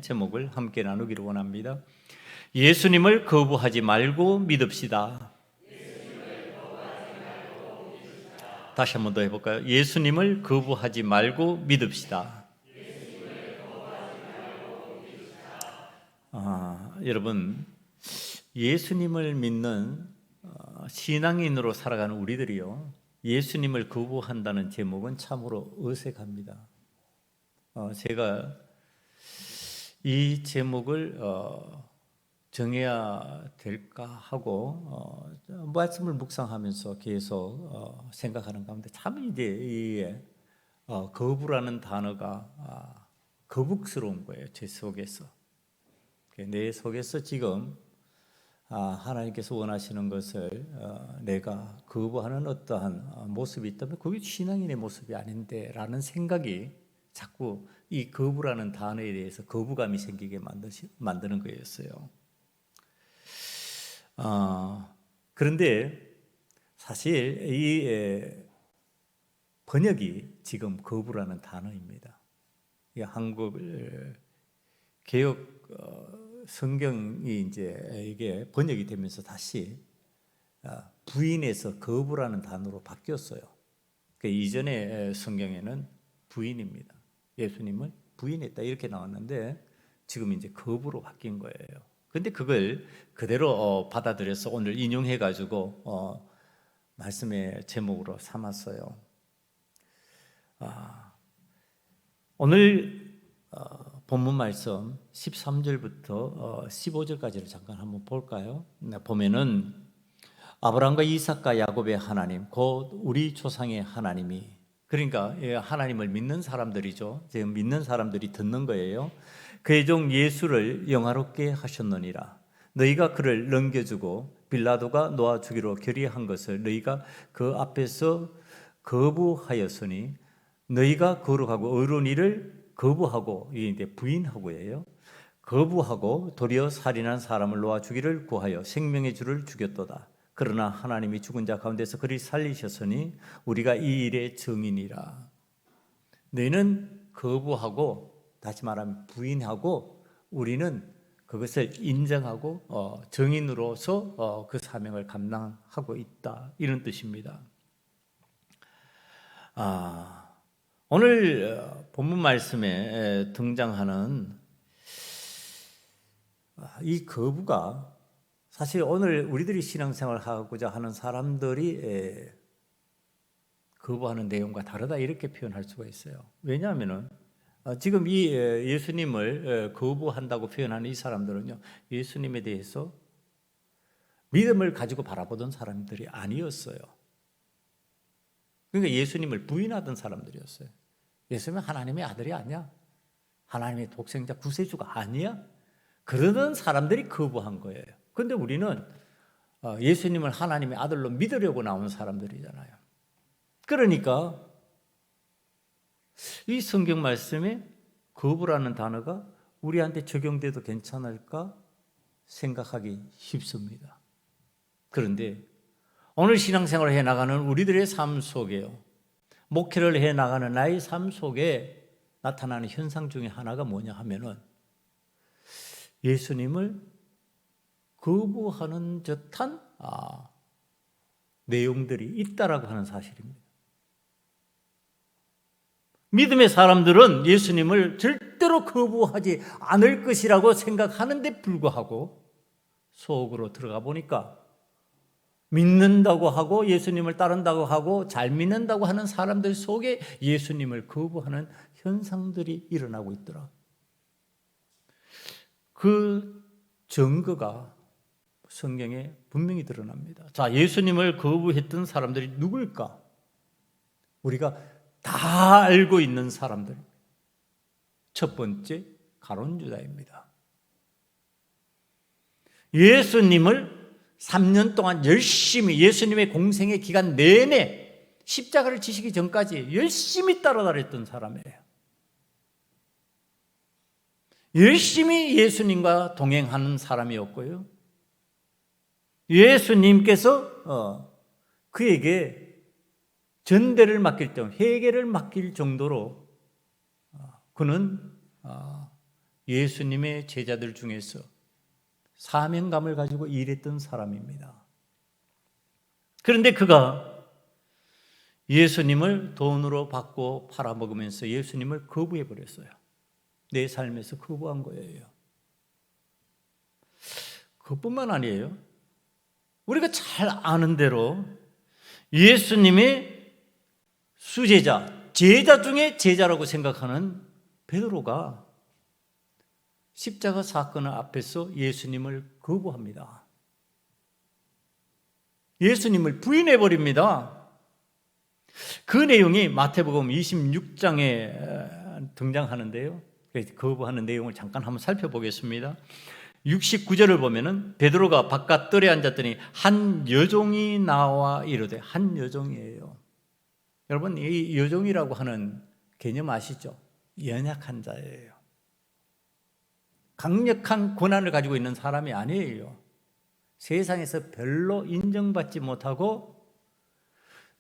제목을 함께 나누기를 원합니다. 예수님을 거부하지 말고 믿읍시다. 다시 한 번 더 해볼까요? 예수님을 거부하지 말고 믿읍시다. 여러분, 예수님을 믿는 신앙인으로 살아가는 우리들이요, 예수님을 거부한다는 제목은 참으로 어색합니다. 제가 이 제목을 정해야 될까 하고 말씀을 묵상하면서 계속 생각하는 가운데 참 이제 이 거부라는 단어가 거북스러운 거예요. 제 속에서. 내 속에서 지금 하나님께서 원하시는 것을 내가 거부하는 어떠한 모습이 있다면 그게 신앙인의 모습이 아닌데 라는 생각이 자꾸 이 거부라는 단어에 대해서 거부감이 생기게 만드는 거였어요. 그런데 사실 이 번역이 지금 거부라는 단어입니다. 이 한국 개역 성경이 이제 이게 번역이 되면서 다시 부인에서 거부라는 단어로 바뀌었어요. 이전의 성경에는 부인입니다. 예수님을 부인했다 이렇게 나왔는데 지금 이제 거부로 바뀐 거예요. 근데 그걸 그대로 받아들여서 오늘 인용해가지고 말씀의 제목으로 삼았어요. 오늘 본문 말씀 13절부터 15절까지를 잠깐 한번 볼까요? 보면은 아브라함과 이삭과 야곱의 하나님, 곧 우리 조상의 하나님이, 그러니까 하나님을 믿는 사람들이죠. 지금 믿는 사람들이 듣는 거예요. 그의 종 예수를 영화롭게 하셨느니라. 너희가 그를 넘겨주고 빌라도가 놓아 주기로 결의한 것을 너희가 그 앞에서 거부하였으니 너희가 거룩하고 의로운 일을 거부하고, 이게 이제 부인하고예요. 거부하고 도리어 살인한 사람을 놓아 주기를 구하여 생명의 주를 죽였도다. 그러나 하나님이 죽은 자 가운데서 그를 살리셨으니 우리가 이 일의 증인이라. 너희는 거부하고, 다시 말하면 부인하고, 우리는 그것을 인정하고 증인으로서 그 사명을 감당하고 있다, 이런 뜻입니다. 오늘 본문 말씀에 등장하는 이 거부가 사실 오늘 우리들이 신앙생활을 하고자 하는 사람들이 거부하는 내용과 다르다 이렇게 표현할 수가 있어요. 왜냐하면 지금 이 예수님을 거부한다고 표현하는 이 사람들은요, 예수님에 대해서 믿음을 가지고 바라보던 사람들이 아니었어요. 그러니까 예수님을 부인하던 사람들이었어요. 예수님은 하나님의 아들이 아니야? 하나님의 독생자 구세주가 아니야? 그러던 사람들이 거부한 거예요. 그런데 우리는 예수님을 하나님의 아들로 믿으려고 나온 사람들이잖아요. 그러니까 이 성경 말씀에 거부라는 단어가 우리한테 적용돼도 괜찮을까 생각하기 쉽습니다. 그런데 오늘 신앙생활을 해나가는 우리들의 삶 속에요, 목회를 해나가는 나의 삶 속에 나타나는 현상 중에 하나가 뭐냐 하면은 예수님을 거부하는 듯한 내용들이 있다라고 하는 사실입니다. 믿음의 사람들은 예수님을 절대로 거부하지 않을 것이라고 생각하는데 불구하고 속으로 들어가 보니까 믿는다고 하고 예수님을 따른다고 하고 잘 믿는다고 하는 사람들 속에 예수님을 거부하는 현상들이 일어나고 있더라. 그 증거가 성경에 분명히 드러납니다. 자, 예수님을 거부했던 사람들이 누굴까? 우리가 다 알고 있는 사람들. 첫 번째, 가룟유다입니다. 예수님을 3년 동안 열심히, 예수님의 공생의 기간 내내 십자가를 지시기 전까지 열심히 따라다녔던 사람이에요. 열심히 예수님과 동행하는 사람이었고요, 예수님께서 그에게 전대를 맡길 때, 회개를 맡길 정도로 그는 예수님의 제자들 중에서 사명감을 가지고 일했던 사람입니다. 그런데 그가 예수님을 돈으로 받고 팔아먹으면서 예수님을 거부해 버렸어요. 내 삶에서 거부한 거예요. 그것뿐만 아니에요. 우리가 잘 아는 대로 예수님의 수제자, 제자 중에 제자라고 생각하는 베드로가 십자가 사건 앞에서 예수님을 거부합니다. 예수님을 부인해 버립니다. 그 내용이 마태복음 26장에 등장하는데요. 거부하는 내용을 잠깐 한번 살펴보겠습니다. 69절을 보면은 베드로가 바깥 뜰에 앉았더니 한 여종이 나와 이르되, 한 여종이에요. 여러분, 이 여종이라고 하는 개념 아시죠? 연약한 자예요. 강력한 권한을 가지고 있는 사람이 아니에요. 세상에서 별로 인정받지 못하고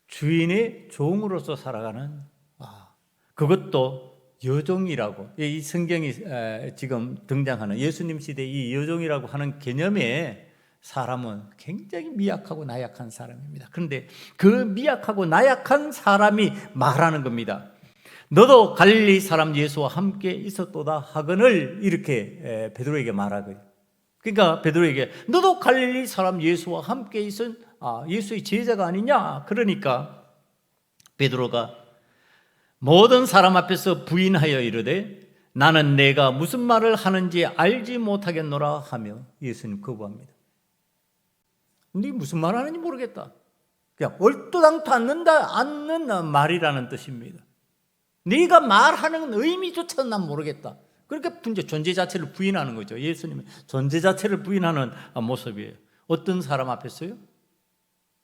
주인의 종으로서 살아가는, 그것도 여종이라고, 이 성경이 지금 등장하는 예수님 시대 이 여종이라고 하는 개념에 사람은 굉장히 미약하고 나약한 사람입니다. 그런데 그 미약하고 나약한 사람이 말하는 겁니다. 너도 갈릴리 사람 예수와 함께 있었도다 하거늘, 이렇게 베드로에게 말하거든요. 그러니까 베드로에게 너도 갈릴리 사람 예수와 함께 있은 예수의 제자가 아니냐. 그러니까 베드로가 모든 사람 앞에서 부인하여 이르되 나는 내가 무슨 말을 하는지 알지 못하겠노라 하며 예수님 거부합니다. 네 무슨 말 하는지 모르겠다. 그냥 얼토당토 않는 말이라는 뜻입니다. 네가 말하는 의미조차 난 모르겠다. 그러니까 존재 자체를 부인하는 거죠. 예수님의 존재 자체를 부인하는 모습이에요. 어떤 사람 앞에서요?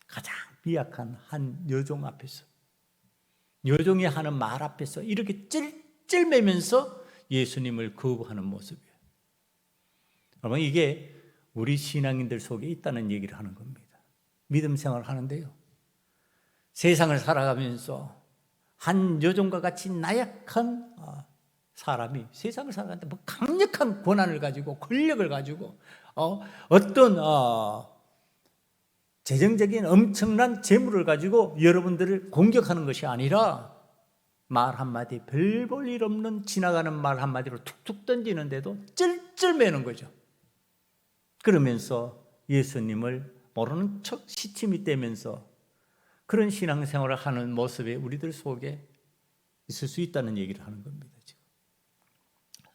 가장 미약한 한 여종 앞에서, 여종이 하는 말 앞에서 이렇게 찔찔매면서 예수님을 거부하는 모습이에요. 여러분, 이게 우리 신앙인들 속에 있다는 얘기를 하는 겁니다. 믿음 생활을 하는데요, 세상을 살아가면서 한 여종과 같이 나약한 사람이 세상을 살아가는데 뭐 강력한 권한을 가지고 권력을 가지고 어떤 재정적인 엄청난 재물을 가지고 여러분들을 공격하는 것이 아니라 말 한마디, 별 볼 일 없는 지나가는 말 한마디로 툭툭 던지는데도 찔찔매는 거죠. 그러면서 예수님을 모르는 척 시침이 떼면서 그런 신앙생활을 하는 모습이 우리들 속에 있을 수 있다는 얘기를 하는 겁니다. 지금.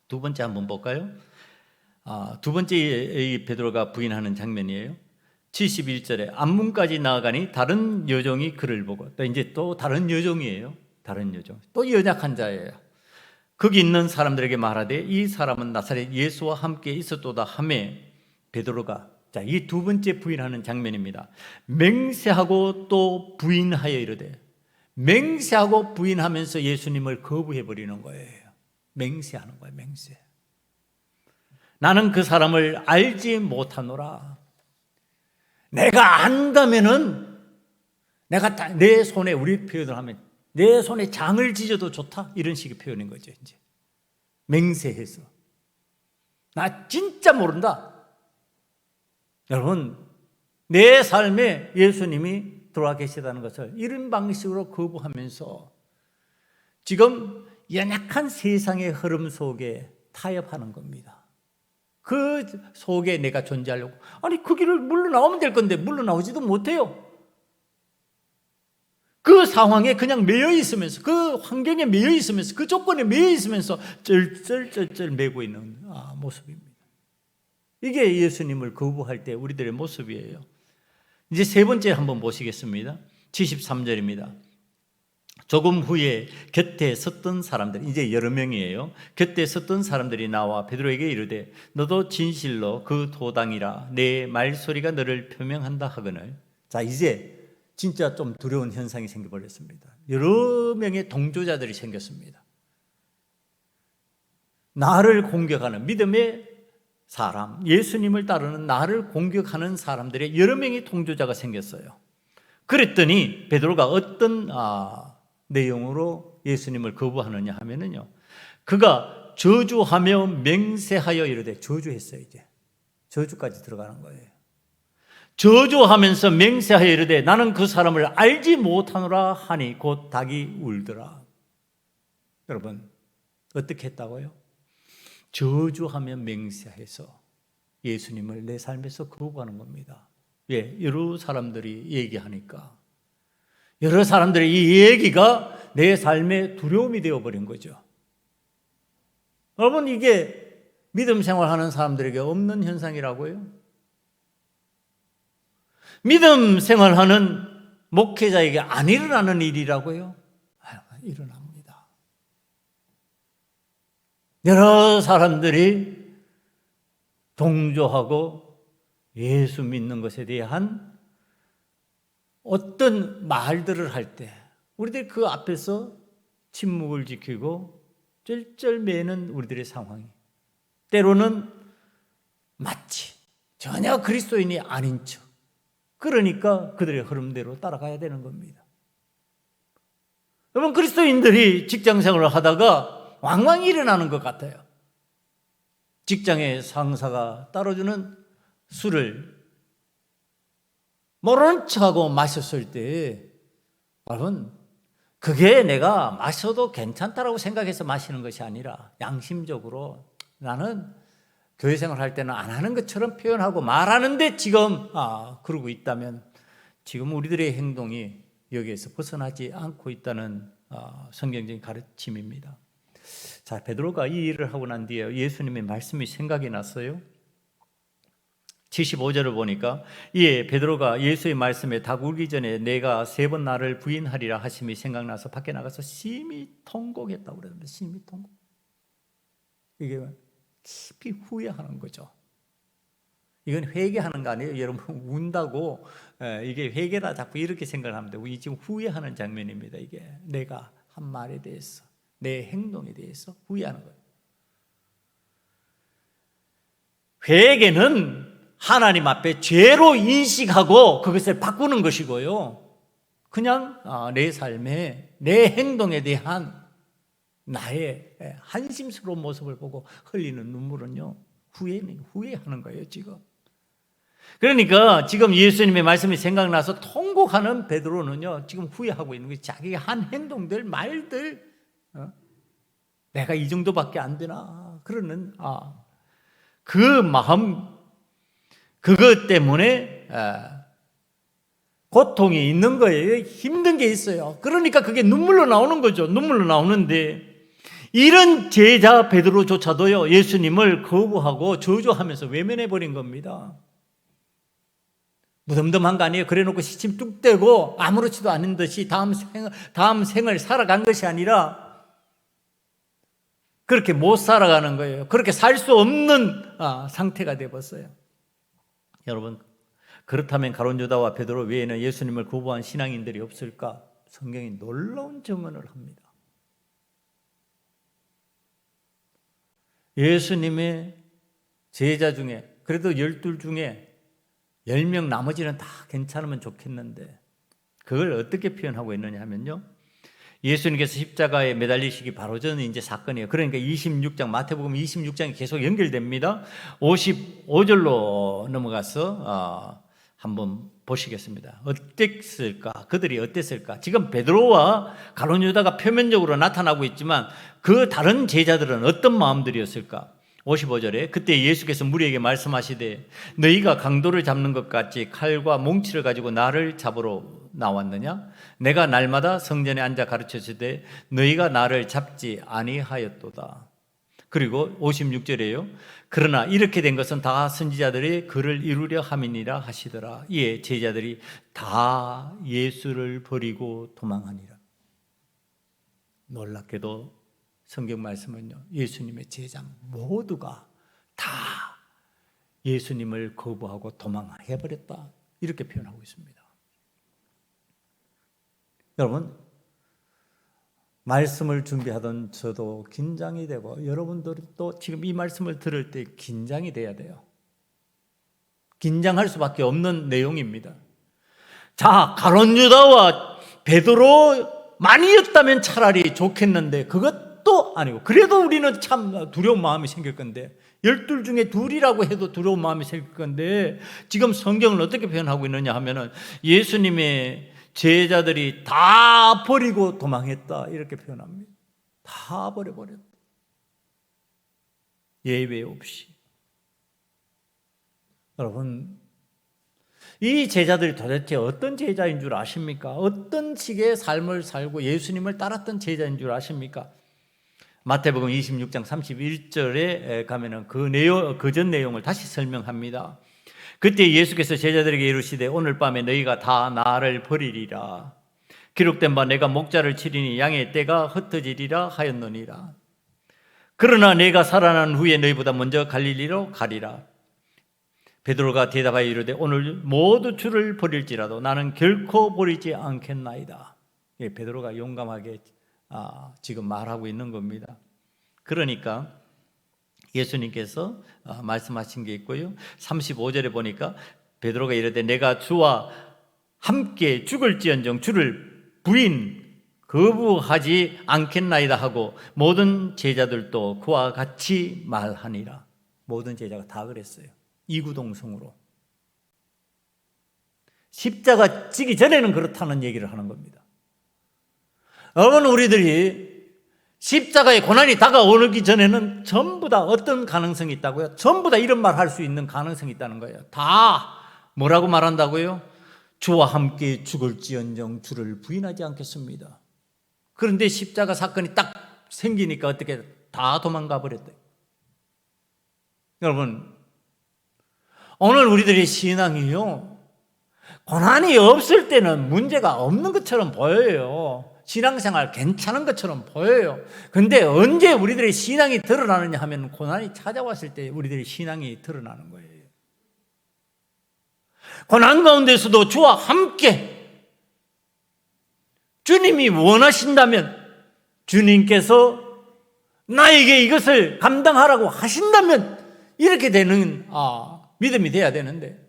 두 번째 한번 볼까요? 두 번째 이 베드로가 부인하는 장면이에요. 71절에 앞문까지 나아가니 다른 여종이 그를 보고, 또 다른 여종이에요. 다른 여종, 또 연약한 자예요. 거기 있는 사람들에게 말하되 이 사람은 나사렛 예수와 함께 있었도다 하며 베드로가, 이 두 번째 부인하는 장면입니다. 맹세하고 또 부인하여 이르되, 맹세하고 부인하면서 예수님을 거부해 버리는 거예요. 맹세하는 거예요. 맹세. 나는 그 사람을 알지 못하노라. 내가 안다면은 내가 내 손에, 우리 표현을 하면 내 손에 장을 지져도 좋다, 이런 식의 표현인 거죠. 이제 맹세해서 나 진짜 모른다. 여러분, 내 삶에 예수님이 들어와 계시다는 것을 이런 방식으로 거부하면서 지금 연약한 세상의 흐름 속에 타협하는 겁니다. 그 속에 내가 존재하려고, 아니 그 길을 물러나오면 될 건데 물러나오지도 못해요. 그 상황에 그냥 매여 있으면서, 그 환경에 매여 있으면서, 그 조건에 매여 있으면서 쩔쩔쩔쩔 매고 있는 모습입니다. 이게 예수님을 거부할 때 우리들의 모습이에요. 이제 세 번째 한번 보시겠습니다. 73절입니다. 조금 후에 곁에 섰던 사람들, 이제 여러 명이에요. 곁에 섰던 사람들이 나와 베드로에게 이르되 너도 진실로 그 도당이라 내 말소리가 너를 표명한다 하거늘. 자, 이제 진짜 좀 두려운 현상이 생겨버렸습니다. 여러 명의 동조자들이 생겼습니다. 나를 공격하는 믿음의 사람, 예수님을 따르는 나를 공격하는 사람들의 여러 명의 동조자가 생겼어요. 그랬더니 베드로가 어떤 내용으로 예수님을 거부하느냐 하면은요, 그가 저주하며 맹세하여 이르되, 저주했어요. 이제 저주까지 들어가는 거예요. 저주하면서 맹세하여 이르되 나는 그 사람을 알지 못하노라 하니 곧 닭이 울더라. 여러분 어떻게 했다고요? 저주하며 맹세해서 예수님을 내 삶에서 거부하는 겁니다. 예, 여러 사람들이 얘기하니까, 여러 사람들의 이 얘기가 내 삶의 두려움이 되어버린 거죠. 여러분 이게 믿음 생활하는 사람들에게 없는 현상이라고요? 믿음 생활하는 목회자에게 안 일어나는 일이라고요? 일어납니다. 여러 사람들이 동조하고 예수 믿는 것에 대한 어떤 말들을 할 때 우리들 그 앞에서 침묵을 지키고 쩔쩔매는 우리들의 상황이 때로는 마치 전혀 그리스도인이 아닌 척, 그러니까 그들의 흐름대로 따라가야 되는 겁니다. 여러분 그리스도인들이 직장생활을 하다가 왕왕 일어나는 것 같아요. 직장의 상사가 따라주는 술을 모르는 척하고 마셨을 때, 여러분 그게 내가 마셔도 괜찮다라고 생각해서 마시는 것이 아니라 양심적으로 나는 교회 생활할 때는 안 하는 것처럼 표현하고 말하는데 지금 그러고 있다면 지금 우리들의 행동이 여기에서 벗어나지 않고 있다는 성경적인 가르침입니다. 자, 베드로가 이 일을 하고 난 뒤에 예수님의 말씀이 생각이 났어요. 75절을 보니까 이에 베드로가 예수의 말씀에 닭 울기 전에 내가 3번 나를 부인하리라 하심이 생각나서 밖에 나가서 심히 통곡했다고 그러는데, 심히 통곡. 이게 깊이 후회하는 거죠. 이건 회개하는 거 아니에요. 여러분 운다고 이게 회개라 자꾸 이렇게 생각하면 되고, 이 지금 후회하는 장면입니다. 이게 내가 한 말에 대해서, 내 행동에 대해서 후회하는 거예요. 회개는 하나님 앞에 죄로 인식하고 그것을 바꾸는 것이고요, 그냥 내 삶에 내 행동에 대한 나의 한심스러운 모습을 보고 흘리는 눈물은요, 후회하는 거예요 지금. 그러니까 지금 예수님의 말씀이 생각나서 통곡하는 베드로는요 지금 후회하고 있는 거예요. 자기가 한 행동들, 말들, 내가 이 정도밖에 안 되나 그러는 그 마음, 그것 때문에 고통이 있는 거예요. 힘든 게 있어요. 그러니까 그게 눈물로 나오는 거죠. 눈물로 나오는데 이런 제자 베드로조차도요 예수님을 거부하고 저주하면서 외면해버린 겁니다. 무덤덤한 거 아니에요. 그래놓고 시침 뚝 떼고 아무렇지도 않은 듯이 다음 생을 살아간 것이 아니라 그렇게 못 살아가는 거예요. 그렇게 살 수 없는 상태가 되었어요. 여러분, 그렇다면 가룟 유다와 베드로 외에는 예수님을 거부한 신앙인들이 없을까? 성경이 놀라운 증언을 합니다. 예수님의 제자 중에 그래도 12 중에 10명 나머지는 다 괜찮으면 좋겠는데 그걸 어떻게 표현하고 있느냐 하면요, 예수님께서 십자가에 매달리시기 바로 전 이제 사건이에요. 그러니까 26장, 마태복음 26장이 계속 연결됩니다. 55절로 넘어가서 한번 보시겠습니다. 어땠을까? 그들이 어땠을까? 지금 베드로와 가룟 유다가 표면적으로 나타나고 있지만 그 다른 제자들은 어떤 마음들이었을까? 55절에 그때 예수께서 무리에게 말씀하시되 너희가 강도를 잡는 것 같이 칼과 몽치를 가지고 나를 잡으러 나왔느냐? 내가 날마다 성전에 앉아 가르쳤을 너희가 나를 잡지 아니하였도다. 그리고 56절에요. 그러나 이렇게 된 것은 다 선지자들이 그를 이루려 함이니라 하시더라. 이에 제자들이 다 예수를 버리고 도망하니라. 놀랍게도 성경 말씀은요, 예수님의 제자 모두가 다 예수님을 거부하고 도망해버렸다, 이렇게 표현하고 있습니다. 여러분, 말씀을 준비하던 저도 긴장이 되고 여러분들도 지금 이 말씀을 들을 때 긴장이 돼야 돼요. 긴장할 수밖에 없는 내용입니다. 자, 가룟 유다와 베드로만이었다면 차라리 좋겠는데 그것도 것도 아니고, 그래도 우리는 참 두려운 마음이 생길 건데, 12 중에 2이라고 해도 두려운 마음이 생길 건데, 지금 성경을 어떻게 표현하고 있느냐 하면은 예수님의 제자들이 다 버리고 도망했다, 이렇게 표현합니다. 다 버려버렸다, 예외 없이. 여러분, 이 제자들이 도대체 어떤 제자인 줄 아십니까? 어떤 식의 삶을 살고 예수님을 따랐던 제자인 줄 아십니까? 마태복음 26장 31절에 가면은 그 전 내용을 다시 설명합니다. 그때 예수께서 제자들에게 이르시되 오늘 밤에 너희가 다 나를 버리리라. 기록된 바 내가 목자를 치리니 양의 떼가 흩어지리라 하였느니라. 그러나 내가 살아난 후에 너희보다 먼저 갈릴리로 가리라. 베드로가 대답하여 이르되 오늘 모두 주를 버릴지라도 나는 결코 버리지 않겠나이다. 베드로가 용감하게 지금 말하고 있는 겁니다. 그러니까 예수님께서 말씀하신 게 있고요. 35절에 보니까 베드로가 이르되 내가 주와 함께 죽을지언정 주를 거부하지 않겠나이다 하고 모든 제자들도 그와 같이 말하니라. 모든 제자가 다 그랬어요. 이구동성으로. 십자가 지기 전에는 그렇다는 얘기를 하는 겁니다. 여러분, 우리들이 십자가의 고난이 다가오기 전에는 전부 다 어떤 가능성이 있다고요? 전부 다 이런 말 할 수 있는 가능성이 있다는 거예요. 다 뭐라고 말한다고요? 주와 함께 죽을지언정 주를 부인하지 않겠습니다. 그런데 십자가 사건이 딱 생기니까 어떻게 다 도망가 버렸대요. 여러분, 오늘 우리들의 신앙이요, 고난이 없을 때는 문제가 없는 것처럼 보여요. 신앙생활 괜찮은 것처럼 보여요. 근데 언제 우리들의 신앙이 드러나느냐 하면 고난이 찾아왔을 때 우리들의 신앙이 드러나는 거예요. 고난 가운데서도 주와 함께, 주님이 원하신다면, 주님께서 나에게 이것을 감당하라고 하신다면 이렇게 되는 믿음이 돼야 되는데,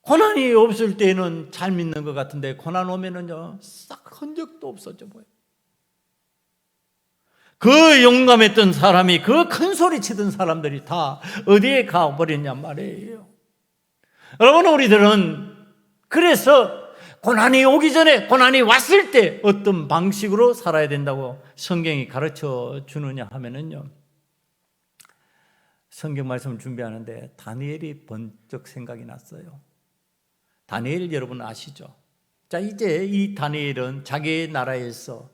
고난이 없을 때는 잘 믿는 것 같은데 고난 오면은요 싹 흔적도 없어져 보여요. 그 용감했던 사람이, 그 큰 소리 치던 사람들이 다 어디에 가버렸냔 말이에요. 여러분, 우리들은 그래서 고난이 오기 전에, 고난이 왔을 때 어떤 방식으로 살아야 된다고 성경이 가르쳐 주느냐 하면은요, 성경 말씀을 준비하는데 다니엘이 번쩍 생각이 났어요. 다니엘 여러분 아시죠? 자, 이제 이 다니엘은 자기 나라에서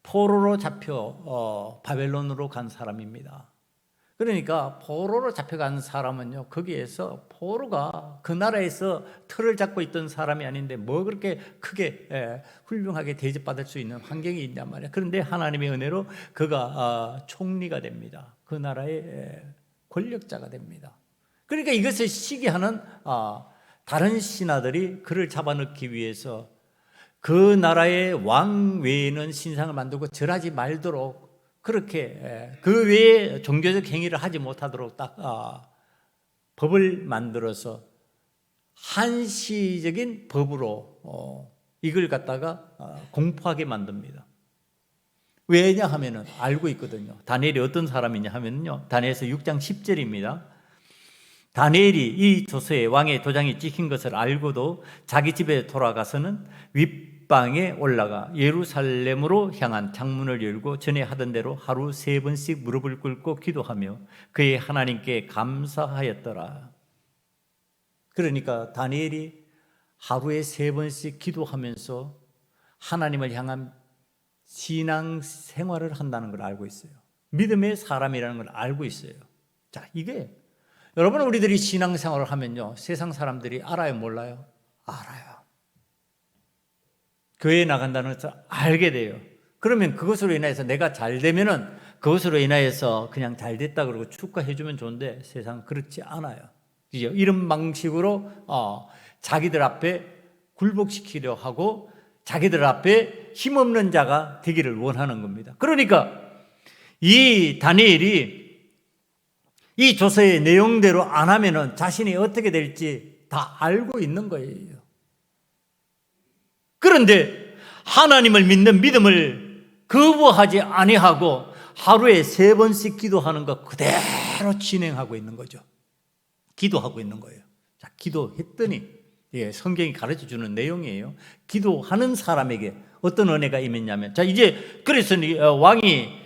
포로로 잡혀 바벨론으로 간 사람입니다. 그러니까 포로로 잡혀간 사람은요, 거기에서 포로가 그 나라에서 틀을 잡고 있던 사람이 아닌데 뭐 그렇게 크게 훌륭하게 대접받을 수 있는 환경이 있냔 말이에요. 그런데 하나님의 은혜로 그가 총리가 됩니다. 그 나라의 권력자가 됩니다. 그러니까 이것을 시기하는 다른 신하들이 그를 잡아넣기 위해서 그 나라의 왕 외에는 신상을 만들고 절하지 말도록, 그렇게 그 외에 종교적 행위를 하지 못하도록 딱 법을 만들어서 한시적인 법으로 이걸 갖다가 공포하게 만듭니다. 왜냐 하면은 알고 있거든요. 다니엘이 어떤 사람이냐 하면요, 다니엘서 6장 10절입니다. 다니엘이 이 조서에 왕의 도장이 찍힌 것을 알고도 자기 집에 돌아가서는 윗방에 올라가 예루살렘으로 향한 창문을 열고 전에 하던 대로 하루 3번씩 무릎을 꿇고 기도하며 그의 하나님께 감사하였더라. 그러니까 다니엘이 하루에 3번씩 기도하면서 하나님을 향한 신앙 생활을 한다는 걸 알고 있어요. 믿음의 사람이라는 걸 알고 있어요. 자, 이게 여러분, 우리들이 신앙생활을 하면요, 세상 사람들이 알아요, 몰라요? 알아요. 교회에 나간다는 것을 알게 돼요. 그러면 그것으로 인해서 내가 잘 되면은 그것으로 인하여서 그냥 잘 됐다 그러고 축하해 주면 좋은데 세상 그렇지 않아요. 이런 방식으로 자기들 앞에 굴복시키려 하고 자기들 앞에 힘없는 자가 되기를 원하는 겁니다. 그러니까 이 다니엘이 이 조서의 내용대로 안 하면은 자신이 어떻게 될지 다 알고 있는 거예요. 그런데 하나님을 믿는 믿음을 거부하지 아니하고 하루에 3번씩 기도하는 것 그대로 진행하고 있는 거죠. 기도하고 있는 거예요. 자, 기도했더니 성경이 가르쳐주는 내용이에요. 기도하는 사람에게 어떤 은혜가 임했냐면, 자, 이제 그래서 왕이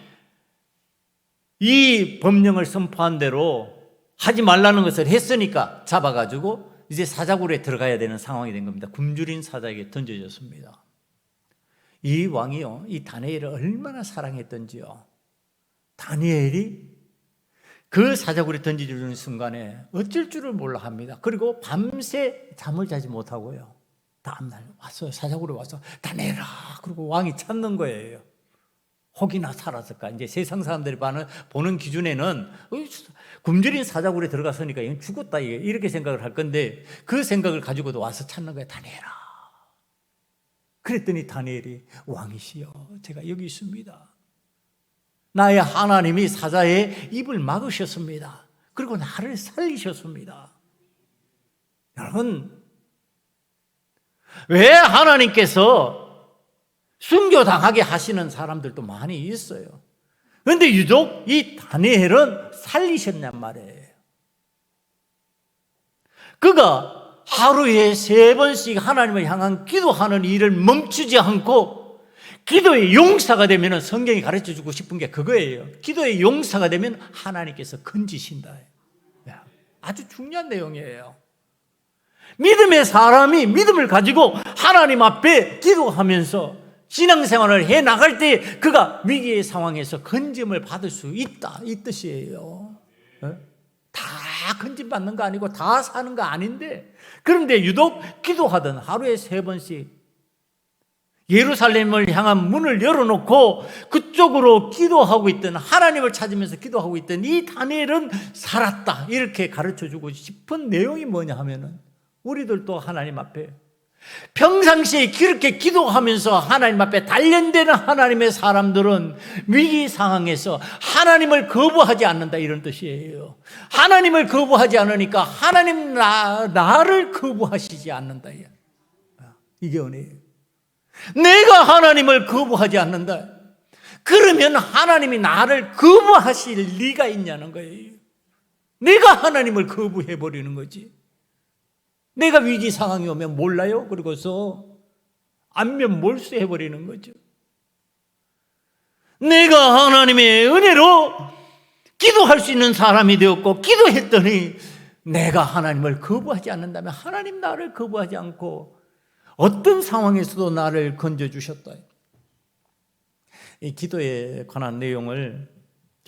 이 법령을 선포한 대로 하지 말라는 것을 했으니까 잡아가지고 이제 사자굴에 들어가야 되는 상황이 된 겁니다. 굶주린 사자에게 던져졌습니다. 이 왕이요, 이 다니엘을 얼마나 사랑했던지요. 다니엘이 그 사자굴에 던져주는 순간에 어쩔 줄을 몰라 합니다. 그리고 밤새 잠을 자지 못하고요. 다음날 왔어요. 사자굴에 와서 다니엘아, 그리고 왕이 찾는 거예요. 혹이나 살았을까? 이제 세상 사람들이 보는 기준에는 굶주린 사자굴에 들어갔으니까 이건 죽었다 이렇게 생각을 할 건데, 그 생각을 가지고도 와서 찾는 거예요. 다니엘아. 그랬더니 다니엘이 왕이시여, 제가 여기 있습니다. 나의 하나님이 사자의 입을 막으셨습니다. 그리고 나를 살리셨습니다. 여러분, 왜 하나님께서 순교당하게 하시는 사람들도 많이 있어요. 그런데 유독 이 다니엘은 살리셨냔 말이에요. 그가 하루에 3번씩 하나님을 향한 기도하는 일을 멈추지 않고 기도의 용사가 되면, 성경이 가르쳐주고 싶은 게 그거예요. 기도의 용사가 되면 하나님께서 건지신다. 아주 중요한 내용이에요. 믿음의 사람이 믿음을 가지고 하나님 앞에 기도하면서 신앙생활을 해나갈 때 그가 위기의 상황에서 건짐을 받을 수 있다, 이 뜻이에요. 다 건짐받는 거 아니고 다 사는 거 아닌데, 그런데 유독 기도하던 하루에 3번씩 예루살렘을 향한 문을 열어놓고 그쪽으로 기도하고 있던, 하나님을 찾으면서 기도하고 있던 이 다니엘은 살았다, 이렇게 가르쳐주고 싶은 내용이 뭐냐 하면은, 우리들도 하나님 앞에 평상시에 그렇게 기도하면서 하나님 앞에 단련되는 하나님의 사람들은 위기 상황에서 하나님을 거부하지 않는다, 이런 뜻이에요. 하나님을 거부하지 않으니까 하나님 나를 거부하시지 않는다, 이게 은혜예요. 내가 하나님을 거부하지 않는다. 그러면 하나님이 나를 거부하실 리가 있냐는 거예요. 내가 하나님을 거부해버리는 거지. 내가 위기 상황이 오면 몰라요. 그러고서 안면 몰수해버리는 거죠. 내가 하나님의 은혜로 기도할 수 있는 사람이 되었고, 기도했더니 내가 하나님을 거부하지 않는다면 하나님 나를 거부하지 않고 어떤 상황에서도 나를 건져주셨다. 이 기도에 관한 내용을,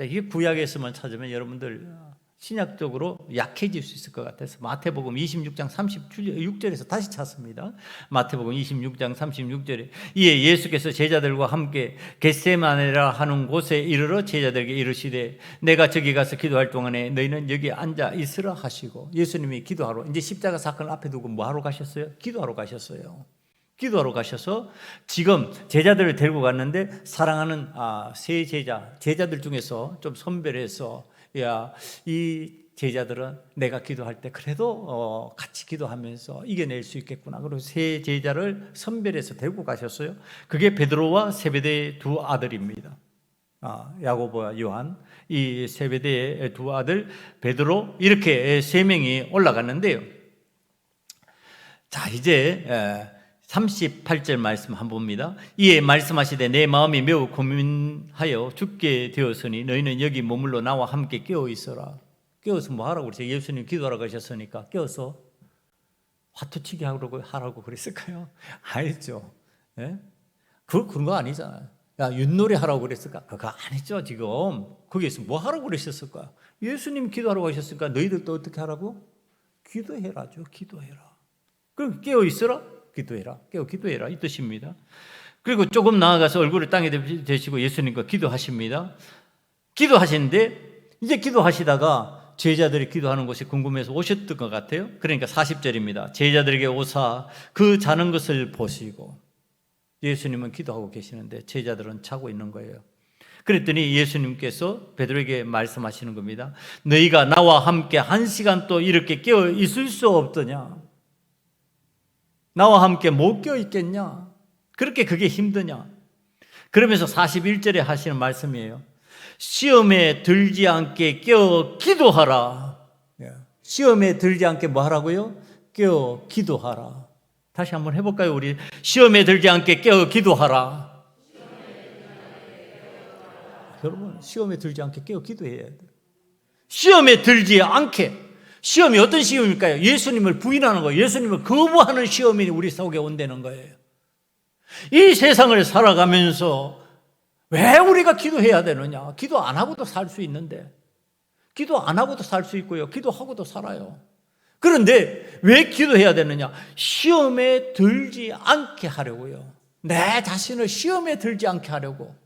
이게 구약에서만 찾으면 여러분들 신약적으로 약해질 수 있을 것 같아서 마태복음 26장 36절에서 다시 찾습니다. 마태복음 26장 36절에 이에 예수께서 제자들과 함께 겟세마네라 하는 곳에 이르러 제자들에게 이르시되 내가 저기 가서 기도할 동안에 너희는 여기 앉아 있으라 하시고, 예수님이 기도하러, 이제 십자가 사건을 앞에 두고 뭐 하러 가셨어요? 기도하러 가셨어요. 기도하러 가셔서 지금 제자들을 데리고 갔는데, 사랑하는 세 제자들 중에서 좀 선별해서, 야, 이 제자들은 내가 기도할 때 그래도 같이 기도하면서 이겨낼 수 있겠구나. 그리고 세 제자를 선별해서 데리고 가셨어요. 그게 베드로와 세베대의 2 아들입니다. 야고보와 요한, 이 세베대의 2 아들 베드로, 이렇게 3명이 올라갔는데요. 자, 이제 38절 말씀 한번 봅니다. 이에 말씀하시되 내 마음이 매우 고민하여 죽게 되었으니 너희는 여기 머물러 나와 함께 깨어 있어라. 깨어서 뭐 하라고 그랬어요? 예수님 기도하러 가셨으니까 깨어서 화투치기 하라고 그랬을까요? 아니죠. 예? 그런 거 아니잖아요. 야, 윷놀이 하라고 그랬을까? 그거 아니죠. 지금 거기에서 뭐 하라고 그러셨을까? 예수님 기도하러 가셨으니까 너희들도 어떻게 하라고? 기도해라죠. 기도해라. 그럼 깨어 있어라. 기도해라. 깨어 기도해라, 이 뜻입니다. 그리고 조금 나아가서 얼굴을 땅에 대시고 예수님과 기도하십니다. 기도하시는데 이제 기도하시다가 제자들이 기도하는 것이 궁금해서 오셨던 것 같아요. 그러니까 40절입니다. 제자들에게 오사 그 자는 것을 보시고, 예수님은 기도하고 계시는데 제자들은 자고 있는 거예요. 그랬더니 예수님께서 베드로에게 말씀하시는 겁니다. 너희가 나와 함께 1시간 또 이렇게 깨어 있을 수 없더냐? 나와 함께 못 깨어 있겠냐? 그렇게 그게 힘드냐? 그러면서 41절에 하시는 말씀이에요. 시험에 들지 않게 깨어 기도하라. 시험에 들지 않게 뭐 하라고요? 깨어 기도하라. 다시 한번 해볼까요? 우리 시험에 들지 않게 깨어 기도하라. 여러분, 시험에 들지 않게 깨어 기도해야 돼요. 시험에 들지 않게. 시험이 어떤 시험일까요? 예수님을 부인하는 거예요. 예수님을 거부하는 시험이 우리 속에 온다는 거예요. 이 세상을 살아가면서 왜 우리가 기도해야 되느냐? 기도 안 하고도 살 수 있는데, 기도 안 하고도 살 수 있고요, 기도하고도 살아요. 그런데 왜 기도해야 되느냐? 시험에 들지 않게 하려고요. 내 자신을 시험에 들지 않게 하려고.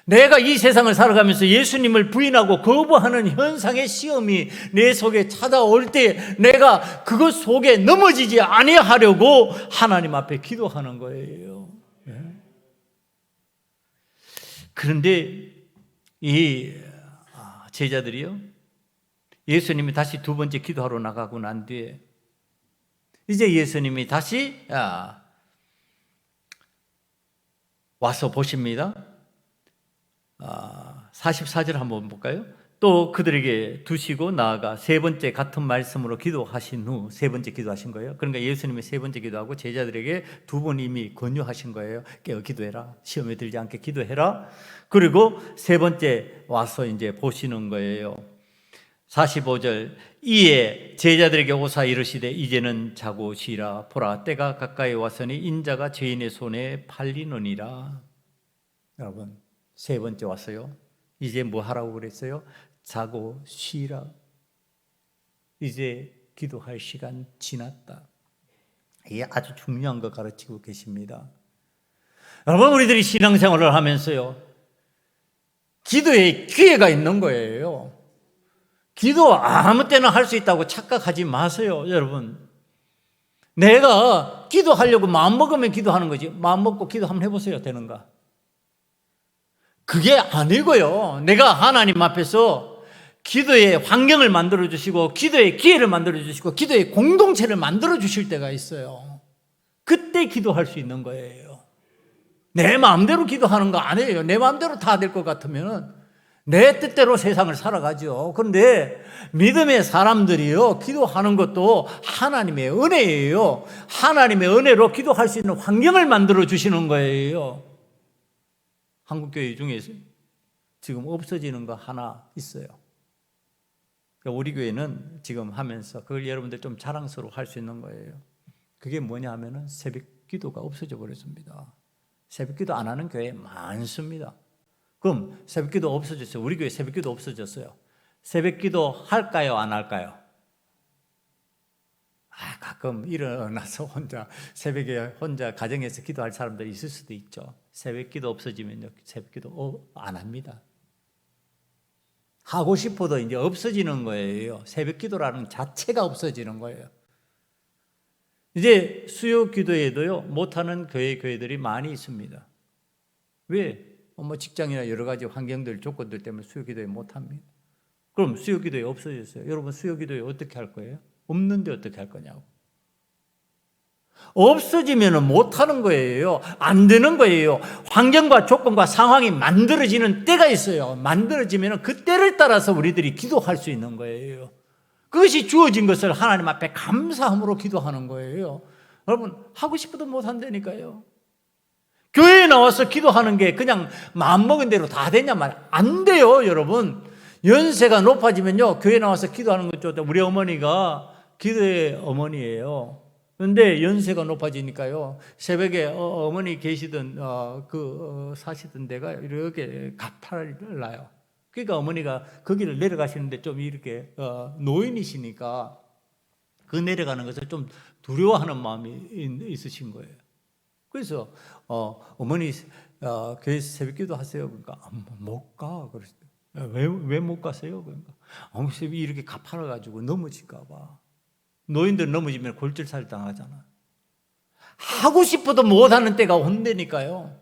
내가 이 세상을 살아가면서 예수님을 부인하고 거부하는 현상의 시험이 내 속에 찾아올 때 내가 그것 속에 넘어지지 아니하려고 하나님 앞에 기도하는 거예요. 그런데 이 제자들이요, 예수님이 다시 두 번째 기도하러 나가고 난 뒤에 이제 예수님이 다시 와서 보십니다. 44절 한번 볼까요? 또 그들에게 두시고 나아가 세 번째 같은 말씀으로 기도하신 후 세 번째 기도하신 거예요. 그러니까 예수님이 세 번째 기도하고 제자들에게 두 번 이미 권유하신 거예요. 깨어 기도해라. 시험에 들지 않게 기도해라. 그리고 세 번째 와서 이제 보시는 거예요. 45절, 이에 제자들에게 오사 이르시되 이제는 자고 쉬라. 보라, 때가 가까이 왔으니 인자가 죄인의 손에 팔리느니라. 여러분, 세 번째 왔어요. 이제 뭐 하라고 그랬어요? 자고 쉬라. 이제 기도할 시간 지났다. 이게 아주 중요한 거 가르치고 계십니다. 여러분, 우리들이 신앙생활을 하면서요, 기도에 기회가 있는 거예요. 기도 아무 때나 할 수 있다고 착각하지 마세요, 여러분. 내가 기도하려고 마음먹으면 기도하는 거지, 마음먹고 기도 한번 해보세요. 되는가? 그게 아니고요, 내가 하나님 앞에서 기도의 환경을 만들어주시고 기도의 기회를 만들어주시고 기도의 공동체를 만들어주실 때가 있어요. 그때 기도할 수 있는 거예요. 내 마음대로 기도하는 거 아니에요. 내 마음대로 다 될 것 같으면 내 뜻대로 세상을 살아가죠. 그런데 믿음의 사람들이요, 기도하는 것도 하나님의 은혜예요. 하나님의 은혜로 기도할 수 있는 환경을 만들어 주시는 거예요. 한국교회 중에서 지금 없어지는 거 하나 있어요. 우리 교회는 지금 하면서 그걸 여러분들 좀 자랑스러워 할 수 있는 거예요. 그게 뭐냐 하면은 새벽 기도가 없어져 버렸습니다. 새벽 기도 안 하는 교회 많습니다. 그럼 새벽 기도 없어졌어요. 우리 교회 새벽 기도 없어졌어요. 새벽 기도 할까요, 안 할까요? 가끔 일어나서 혼자 새벽에 혼자 가정에서 기도할 사람들이 있을 수도 있죠. 새벽 기도 없어지면요, 새벽 기도 안 합니다. 하고 싶어도 이제 없어지는 거예요. 새벽 기도라는 자체가 없어지는 거예요. 이제 수요 기도에도요, 못하는 교회들이 많이 있습니다. 왜? 뭐 직장이나 여러 가지 환경들, 조건들 때문에 수요 기도에 못합니다. 그럼 수요 기도에 없어졌어요. 여러분, 수요 기도에 어떻게 할 거예요? 없는데 어떻게 할 거냐고. 없어지면 못하는 거예요. 안 되는 거예요. 환경과 조건과 상황이 만들어지는 때가 있어요. 만들어지면 그 때를 따라서 우리들이 기도할 수 있는 거예요. 그것이 주어진 것을 하나님 앞에 감사함으로 기도하는 거예요. 여러분, 하고 싶어도 못한다니까요. 교회에 나와서 기도하는 게 그냥 마음먹은 대로 다 되냐 말 안 돼요, 여러분. 연세가 높아지면요, 교회 나와서 기도하는 것 좋다. 우리 어머니가 기도의 어머니예요. 그런데 연세가 높아지니까요, 새벽에 어머니 계시던 사시던 데가 이렇게 가파라요. 그러니까 어머니가 거기를 내려가시는데 좀 이렇게 노인이시니까 그 내려가는 것을 좀 두려워하는 마음이 있으신 거예요. 그래서 어머니 교회에서 새벽기도 하세요. 그러니까 못 가. 그러시더라고요. 왜 못 가세요? 그러니까 새벽이 이렇게 가파라가지고 넘어질까 봐. 노인들 넘어지면 골절살 당하잖아. 하고 싶어도 못하는 때가 온다니까요.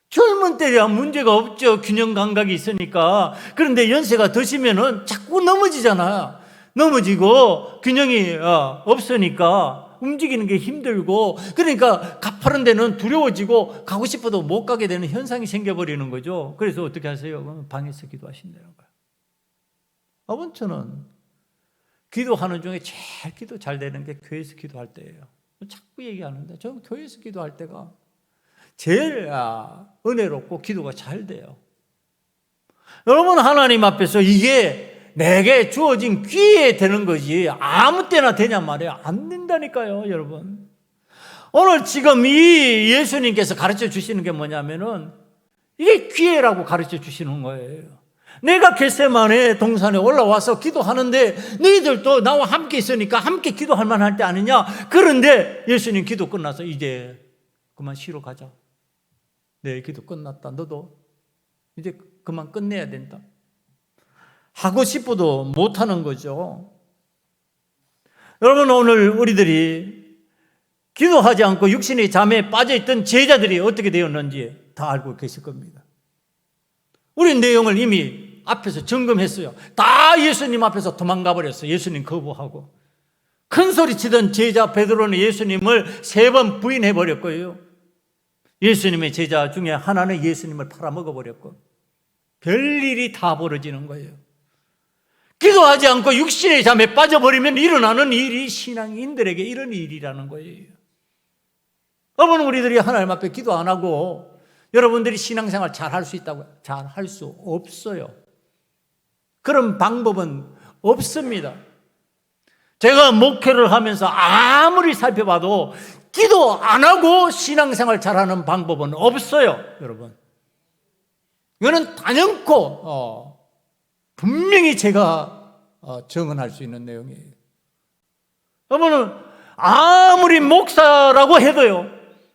젊은 때야 문제가 없죠. 균형 감각이 있으니까. 그런데 연세가 드시면은 자꾸 넘어지잖아요. 넘어지고 균형이 없으니까 움직이는 게 힘들고, 그러니까 가파른 데는 두려워지고 가고 싶어도 못 가게 되는 현상이 생겨버리는 거죠. 그래서 어떻게 하세요? 방에서 기도하신다는 거예요. 아버지는 기도하는 중에 제일 기도 잘 되는 게 교회에서 기도할 때예요. 자꾸 얘기하는데 저는 교회에서 기도할 때가 제일 은혜롭고 기도가 잘 돼요. 여러분, 하나님 앞에서 이게 내게 주어진 기회에 되는 거지 아무 때나 되냔 말이에요. 안 된다니까요, 여러분. 오늘 지금 이 예수님께서 가르쳐 주시는 게 뭐냐면은 이게 기회라고 가르쳐 주시는 거예요. 내가 겟세마네 동산에 올라와서 기도하는데 너희들도 나와 함께 있으니까 함께 기도할 만할 때 아니냐. 그런데 예수님 기도 끝나서 이제 그만 쉬러 가자. 내 기도 끝났다. 너도 이제 그만 끝내야 된다. 하고 싶어도 못하는 거죠. 여러분, 오늘 우리들이 기도하지 않고 육신의 잠에 빠져있던 제자들이 어떻게 되었는지 다 알고 계실 겁니다. 우리 내용을 이미 앞에서 점검했어요. 다 예수님 앞에서 도망가 버렸어요. 예수님 거부하고. 큰 소리 치던 제자 베드로는 예수님을 3번 부인해 버렸고요. 예수님의 제자 중에 하나는 예수님을 팔아먹어 버렸고, 별일이 다 벌어지는 거예요. 기도하지 않고 육신의 잠에 빠져버리면 일어나는 일이 신앙인들에게 이런 일이라는 거예요. 여러분, 우리들이 하나님 앞에 기도 안 하고 여러분들이 신앙생활 잘 할 수 있다고요? 잘 할 수 없어요. 그런 방법은 없습니다. 제가 목회를 하면서 아무리 살펴봐도 기도 안 하고 신앙생활 잘하는 방법은 없어요, 여러분. 이거는 단연코 분명히 제가 증언할 수 있는 내용이에요. 여러분은 아무리 목사라고 해도요,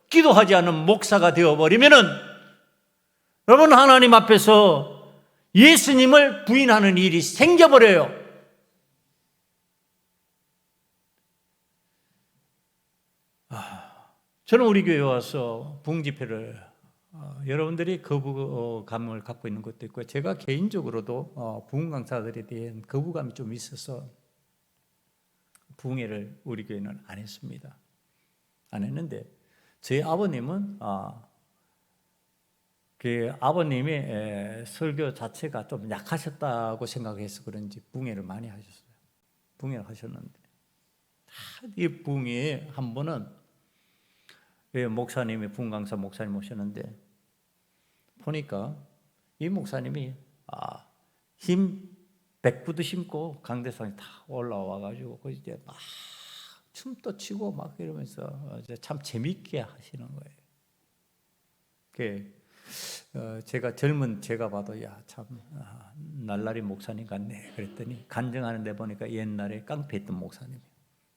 기도하지 않은 목사가 되어버리면은 여러분, 하나님 앞에서 예수님을 부인하는 일이 생겨버려요. 저는 우리 교회에 와서 부흥 집회를 여러분들이 거부감을 갖고 있는 것도 있고, 제가 개인적으로도 부흥 강사들에 대한 거부감이 좀 있어서 부흥회를 우리 교회는 안 했습니다. 안 했는데 저희 아버님은 그 아버님의 설교 자체가 좀 약하셨다고 생각해서 그런지 부흥회를 많이 하셨어요. 부흥회를 하셨는데 이 부흥회에 한 번은 목사님이 부흥 강사 목사님 오셨는데 보니까 이 목사님이 힘 백부도 심고 강대상에 다 올라와가지고 그 이제 막 춤도 추고 막 이러면서 참 재밌게 하시는 거예요. 제가 젊은 제가 봐도 참 날라리 목사님 같네 그랬더니 간증하는 데 보니까 옛날에 깡패했던 목사님이에요.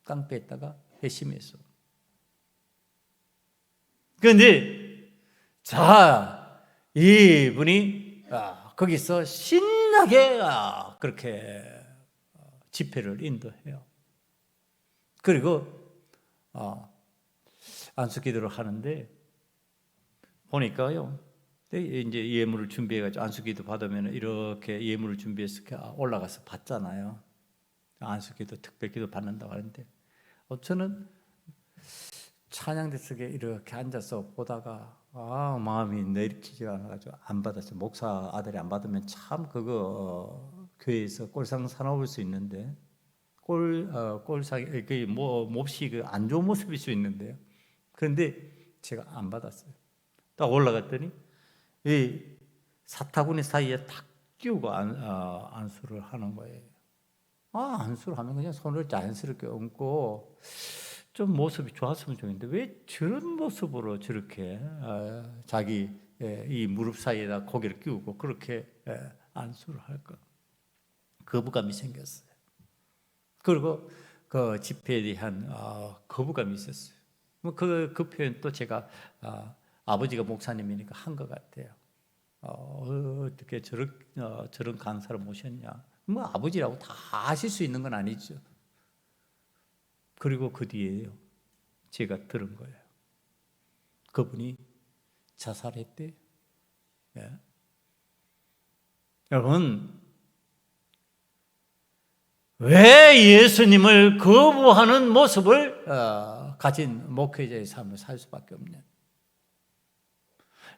깡패했다가 회심했어. 그런데 이분이 거기서 신나게 그렇게 집회를 인도해요. 그리고 안수기도를 하는데 보니까요, 이제 예물을 준비해가지고 안수기도 받으면 이렇게 예물을 준비해서 올라가서 받잖아요. 안수기도 특별기도 받는다고 하는데 저는 찬양대 속에 이렇게 앉아서 보다가 마음이 내리키지 않아가지고 안 받았어요. 목사 아들이 안 받으면 참 그거 교회에서 꼴상 사나울 수 있는데 꼴상 몹시 안 좋은 모습일 수 있는데요. 그런데 제가 안 받았어요. 딱 올라갔더니 이 사타구니 사이에 탁 끼우고 안수를 하는 거예요. 안수를 하면 그냥 손을 자연스럽게 얹고 좀 모습이 좋았으면 좋겠는데 왜 저런 모습으로 저렇게 자기 이 무릎 사이에다 고개를 끼우고 그렇게 안수를 할까? 거부감이 생겼어요. 그리고 그 집회에 대한 거부감이 있었어요. 그 표현도 제가 아버지가 목사님이니까 한 것 같아요. 어떻게 저런 강사를 모셨냐? 아버지라고 다 아실 수 있는 건 아니죠. 그리고 그 뒤에요, 제가 들은 거예요. 그분이 자살했대요. 여러분, 왜 예수님을 거부하는 모습을 가진 목회자의 삶을 살 수밖에 없냐?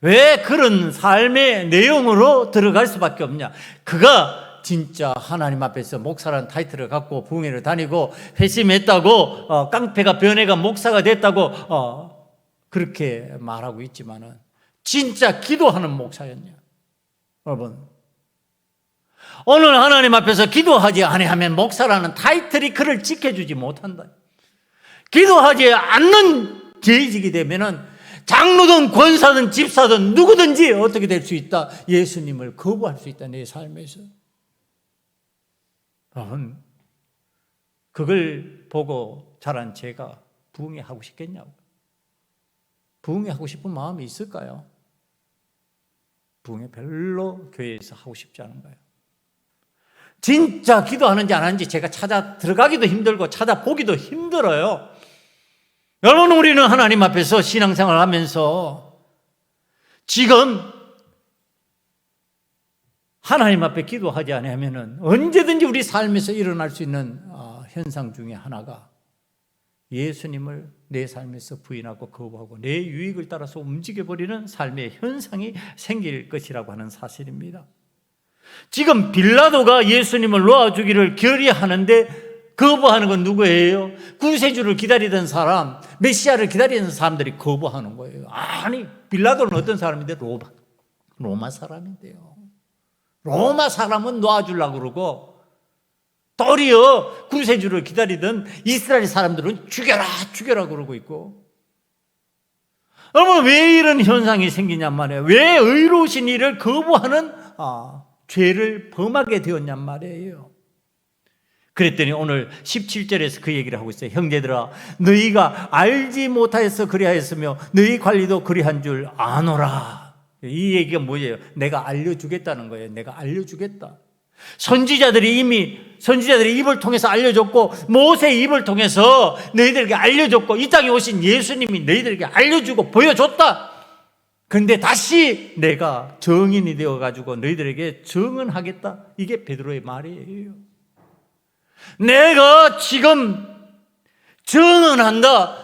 왜 그런 삶의 내용으로 들어갈 수밖에 없냐? 그가 진짜 하나님 앞에서 목사라는 타이틀을 갖고 부흥회를 다니고 회심했다고 깡패가 변해가 목사가 됐다고 그렇게 말하고 있지만은 진짜 기도하는 목사였냐? 여러분, 오늘 하나님 앞에서 기도하지 아니하면 목사라는 타이틀이 그를 지켜주지 못한다. 기도하지 않는 재직이 되면은 장로든 권사든 집사든 누구든지 어떻게 될 수 있다? 예수님을 거부할 수 있다. 내 삶에서. 그걸 보고 자란 제가 부흥회 하고 싶겠냐고. 부흥회 하고 싶은 마음이 있을까요? 부흥회 별로 교회에서 하고 싶지 않은 거예요. 진짜 기도하는지 안 하는지 제가 찾아 들어가기도 힘들고 찾아보기도 힘들어요. 여러분, 우리는 하나님 앞에서 신앙생활을 하면서 지금 하나님 앞에 기도하지 않으면 언제든지 우리 삶에서 일어날 수 있는 현상 중에 하나가 예수님을 내 삶에서 부인하고 거부하고 내 유익을 따라서 움직여버리는 삶의 현상이 생길 것이라고 하는 사실입니다. 지금 빌라도가 예수님을 놓아주기를 결의하는데 거부하는 건 누구예요? 구세주를 기다리던 사람, 메시아를 기다리는 사람들이 거부하는 거예요. 아니, 빌라도는 어떤 사람인데? 로마 사람인데요. 로마 사람은 놓아주려고 그러고 도리어 구세주를 기다리던 이스라엘 사람들은 죽여라 그러고 있고. 여러분, 왜 이런 현상이 생기냔 말이에요. 왜 의로우신 이를 거부하는 죄를 범하게 되었냔 말이에요. 그랬더니 오늘 17절에서 그 얘기를 하고 있어요. 형제들아, 너희가 알지 못하여서 그리하였으며 너희 관리도 그리한 줄 아노라. 이 얘기가 뭐예요? 내가 알려주겠다는 거예요. 내가 알려주겠다. 선지자들이 입을 통해서 알려줬고 모세의 입을 통해서 너희들에게 알려줬고 이 땅에 오신 예수님이 너희들에게 알려주고 보여줬다. 그런데 다시 내가 정인이 되어가지고 너희들에게 증언하겠다. 이게 베드로의 말이에요. 내가 지금 증언한다.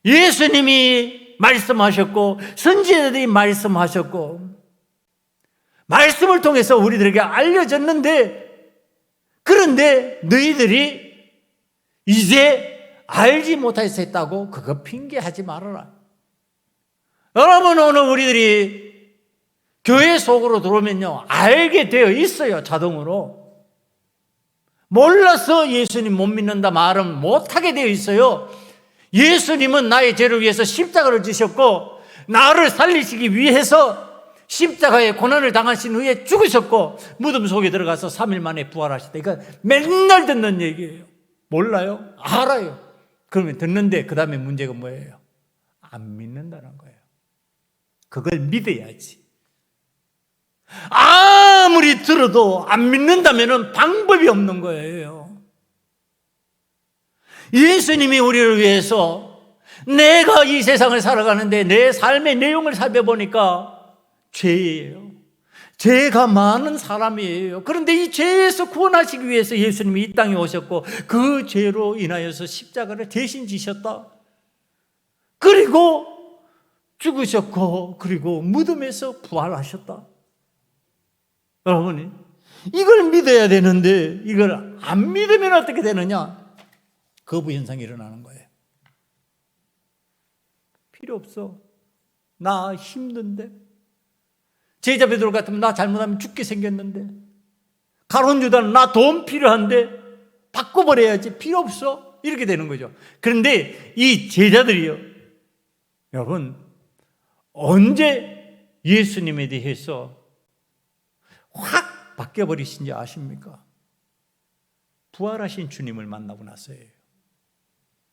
예수님이 말씀하셨고 선지자들이 말씀하셨고 말씀을 통해서 우리들에게 알려졌는데, 그런데 너희들이 이제 알지 못해서 했다고 그거 핑계하지 말아라. 여러분, 오늘 우리들이 교회 속으로 들어오면요, 알게 되어 있어요. 자동으로. 몰라서 예수님 못 믿는다 말은 못하게 되어 있어요. 예수님은 나의 죄를 위해서 십자가를 지셨고 나를 살리시기 위해서 십자가의 고난을 당하신 후에 죽으셨고 무덤 속에 들어가서 3일 만에 부활하셨다. 이거 맨날 듣는 얘기예요. 몰라요? 알아요. 그러면 듣는데 그 다음에 문제가 뭐예요? 안 믿는다는 거예요. 그걸 믿어야지. 아무리 들어도 안 믿는다면 방법이 없는 거예요. 예수님이 우리를 위해서 내가 이 세상을 살아가는데 내 삶의 내용을 살펴보니까 죄예요. 죄가 많은 사람이에요. 그런데 이 죄에서 구원하시기 위해서 예수님이 이 땅에 오셨고 그 죄로 인하여서 십자가를 대신 지셨다. 그리고 죽으셨고 그리고 무덤에서 부활하셨다. 여러분이 이걸 믿어야 되는데 이걸 안 믿으면 어떻게 되느냐? 거부 현상이 일어나는 거예요. 필요 없어. 나 힘든데. 제자 베드로 같으면 나 잘못하면 죽게 생겼는데. 가룟 유다는 나 돈 필요한데 바꿔버려야지. 필요 없어. 이렇게 되는 거죠. 그런데 이 제자들이요, 여러분, 언제 예수님에 대해서 확 바뀌어버리신지 아십니까? 부활하신 주님을 만나고 나서예요.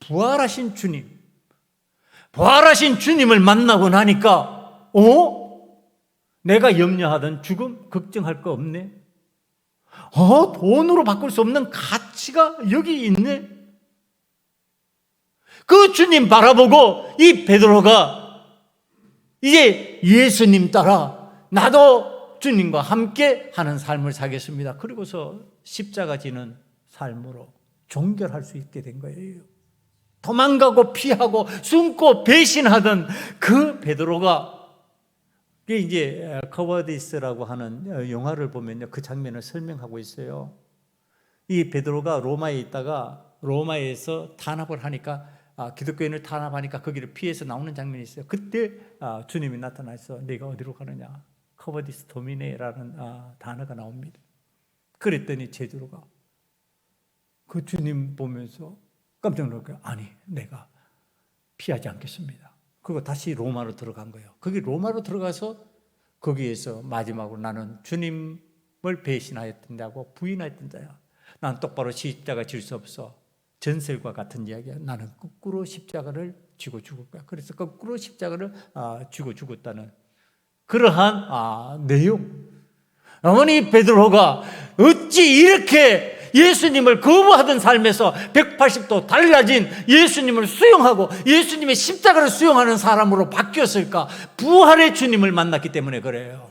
부활하신 주님을 만나고 나니까 내가 염려하던 죽음 걱정할 거 없네. 돈으로 바꿀 수 없는 가치가 여기 있네. 그 주님 바라보고 이 베드로가 이제 예수님 따라 나도 주님과 함께 하는 삶을 살겠습니다. 그리고서 십자가 지는 삶으로 종결할 수 있게 된 거예요. 도망가고 피하고 숨고 배신하던 그 베드로가, 이게 이제 커버디스라고 하는 영화를 보면요, 그 장면을 설명하고 있어요. 이 베드로가 로마에 있다가 로마에서 탄압을 하니까, 기독교인을 탄압하니까 거기를 피해서 나오는 장면이 있어요. 그때 주님이 나타나서 네가 어디로 가느냐, 커버디스 도미네라는 단어가 나옵니다. 그랬더니 제주로가 그 주님 보면서 깜짝 놀라요. 아니, 내가 피하지 않겠습니다. 그리고 다시 로마로 들어간 거예요. 거기 로마로 들어가서 거기에서 마지막으로 나는 주님을 배신하였던다고 부인하였던 자야. 난 똑바로 십자가 질 수 없어. 전설과 같은 이야기야. 나는 거꾸로 십자가를 쥐고 죽을 거야. 그래서 거꾸로 십자가를 쥐고 죽었다는 그러한 내용. 어머니 베드로가 어찌 이렇게 예수님을 거부하던 삶에서 180도 달라진 예수님을 수용하고 예수님의 십자가를 수용하는 사람으로 바뀌었을까? 부활의 주님을 만났기 때문에 그래요.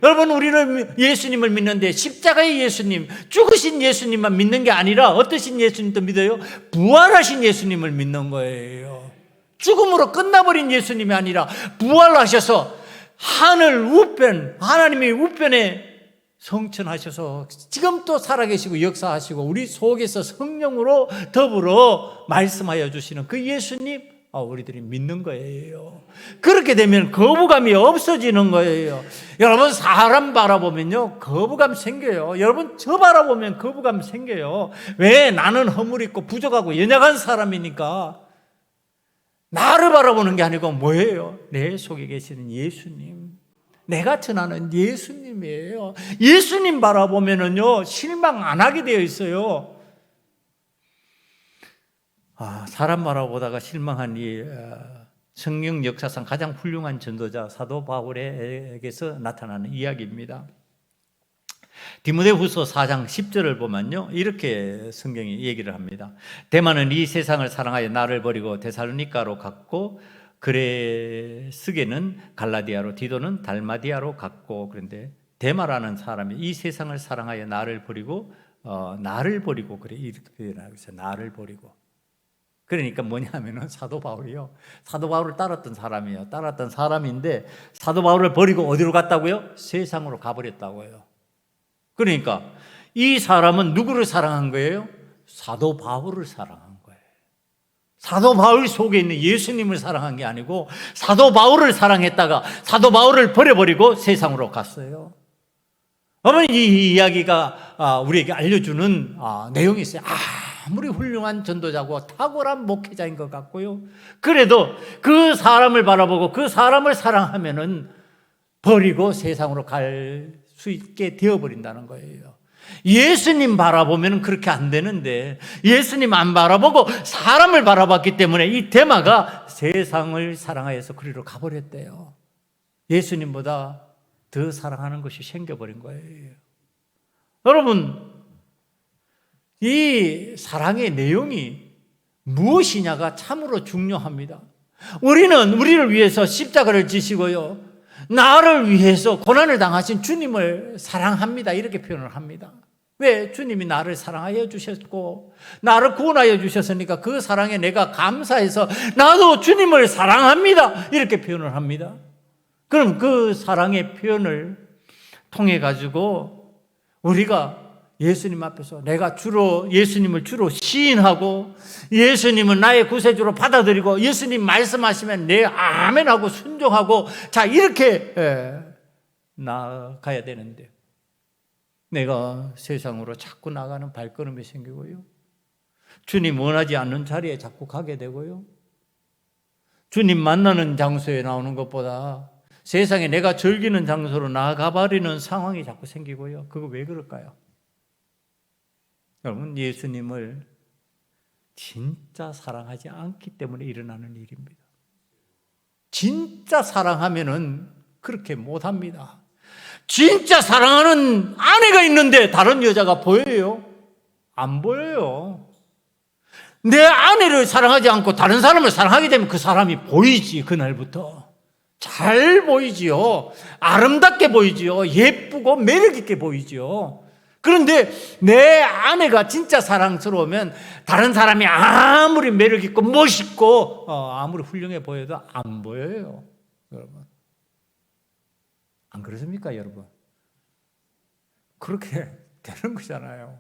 여러분, 우리는 예수님을 믿는데 십자가의 예수님, 죽으신 예수님만 믿는 게 아니라 어떠신 예수님도 믿어요? 부활하신 예수님을 믿는 거예요. 죽음으로 끝나버린 예수님이 아니라 부활하셔서 하늘 우편, 하나님의 우편에 성천하셔서 지금 또 살아계시고 역사하시고 우리 속에서 성령으로 더불어 말씀하여 주시는 그 예수님, 우리들이 믿는 거예요. 그렇게 되면 거부감이 없어지는 거예요. 여러분, 사람 바라보면요 거부감 생겨요. 여러분, 저 바라보면 거부감 생겨요. 왜? 나는 허물 있고 부족하고 연약한 사람이니까. 나를 바라보는 게 아니고 뭐예요? 내 속에 계시는 예수님, 내가 전하는 예수님이에요. 예수님 바라보면은요 실망 안 하게 되어 있어요. 사람 바라보다가 실망한 이 성령 역사상 가장 훌륭한 전도자 사도 바울에게서 나타나는 이야기입니다. 디모데후서 4장 10절을 보면요 이렇게 성경이 얘기를 합니다. 데마는 이 세상을 사랑하여 나를 버리고 데살로니가로 갔고, 그레스게는 갈라디아로, 디도는 달마디아로 갔고. 그런데 데마라는 사람이 이 세상을 사랑하여 나를 버리고 그래, 이렇게 나와서 나를 버리고. 그러니까 뭐냐면은 사도 바울이요, 사도 바울을 따랐던 사람이에요. 따랐던 사람인데 사도 바울을 버리고 어디로 갔다고요? 세상으로 가버렸다고요. 그러니까 이 사람은 누구를 사랑한 거예요? 사도 바울을 사랑한 거예요. 사도 바울 속에 있는 예수님을 사랑한 게 아니고 사도 바울을 사랑했다가 사도 바울을 버려버리고 세상으로 갔어요. 어머니, 이 이야기가 우리에게 알려주는 내용이 있어요. 아무리 훌륭한 전도자고 탁월한 목회자인 것 같고요, 그래도 그 사람을 바라보고 그 사람을 사랑하면은 버리고 세상으로 갈 수 있게 되어버린다는 거예요. 예수님 바라보면 그렇게 안 되는데 예수님 안 바라보고 사람을 바라봤기 때문에 이 데마가 세상을 사랑하여서 그리로 가버렸대요. 예수님보다 더 사랑하는 것이 생겨버린 거예요. 여러분, 이 사랑의 내용이 무엇이냐가 참으로 중요합니다. 우리를 위해서 십자가를 지시고요, 나를 위해서 고난을 당하신 주님을 사랑합니다, 이렇게 표현을 합니다. 왜? 주님이 나를 사랑하여 주셨고 나를 구원하여 주셨으니까 그 사랑에 내가 감사해서 나도 주님을 사랑합니다, 이렇게 표현을 합니다. 그럼 그 사랑의 표현을 통해 가지고 우리가 예수님 앞에서 내가 예수님을 주로 시인하고 예수님은 나의 구세주로 받아들이고 예수님 말씀하시면 내 아멘하고 순종하고, 자, 이렇게 나아가야 되는데 내가 세상으로 자꾸 나가는 발걸음이 생기고요, 주님 원하지 않는 자리에 자꾸 가게 되고요, 주님 만나는 장소에 나오는 것보다 세상에 내가 즐기는 장소로 나아가버리는 상황이 자꾸 생기고요. 그거 왜 그럴까요? 여러분, 예수님을 진짜 사랑하지 않기 때문에 일어나는 일입니다. 진짜 사랑하면은 그렇게 못합니다. 진짜 사랑하는 아내가 있는데 다른 여자가 보여요? 안 보여요. 내 아내를 사랑하지 않고 다른 사람을 사랑하게 되면 그 사람이 보이지. 그날부터 잘 보이지요. 아름답게 보이지요. 예쁘고 매력 있게 보이지요. 그런데 내 아내가 진짜 사랑스러우면 다른 사람이 아무리 매력 있고 멋있고 아무리 훌륭해 보여도 안 보여요. 여러분, 안 그렇습니까, 여러분? 그렇게 되는 거잖아요.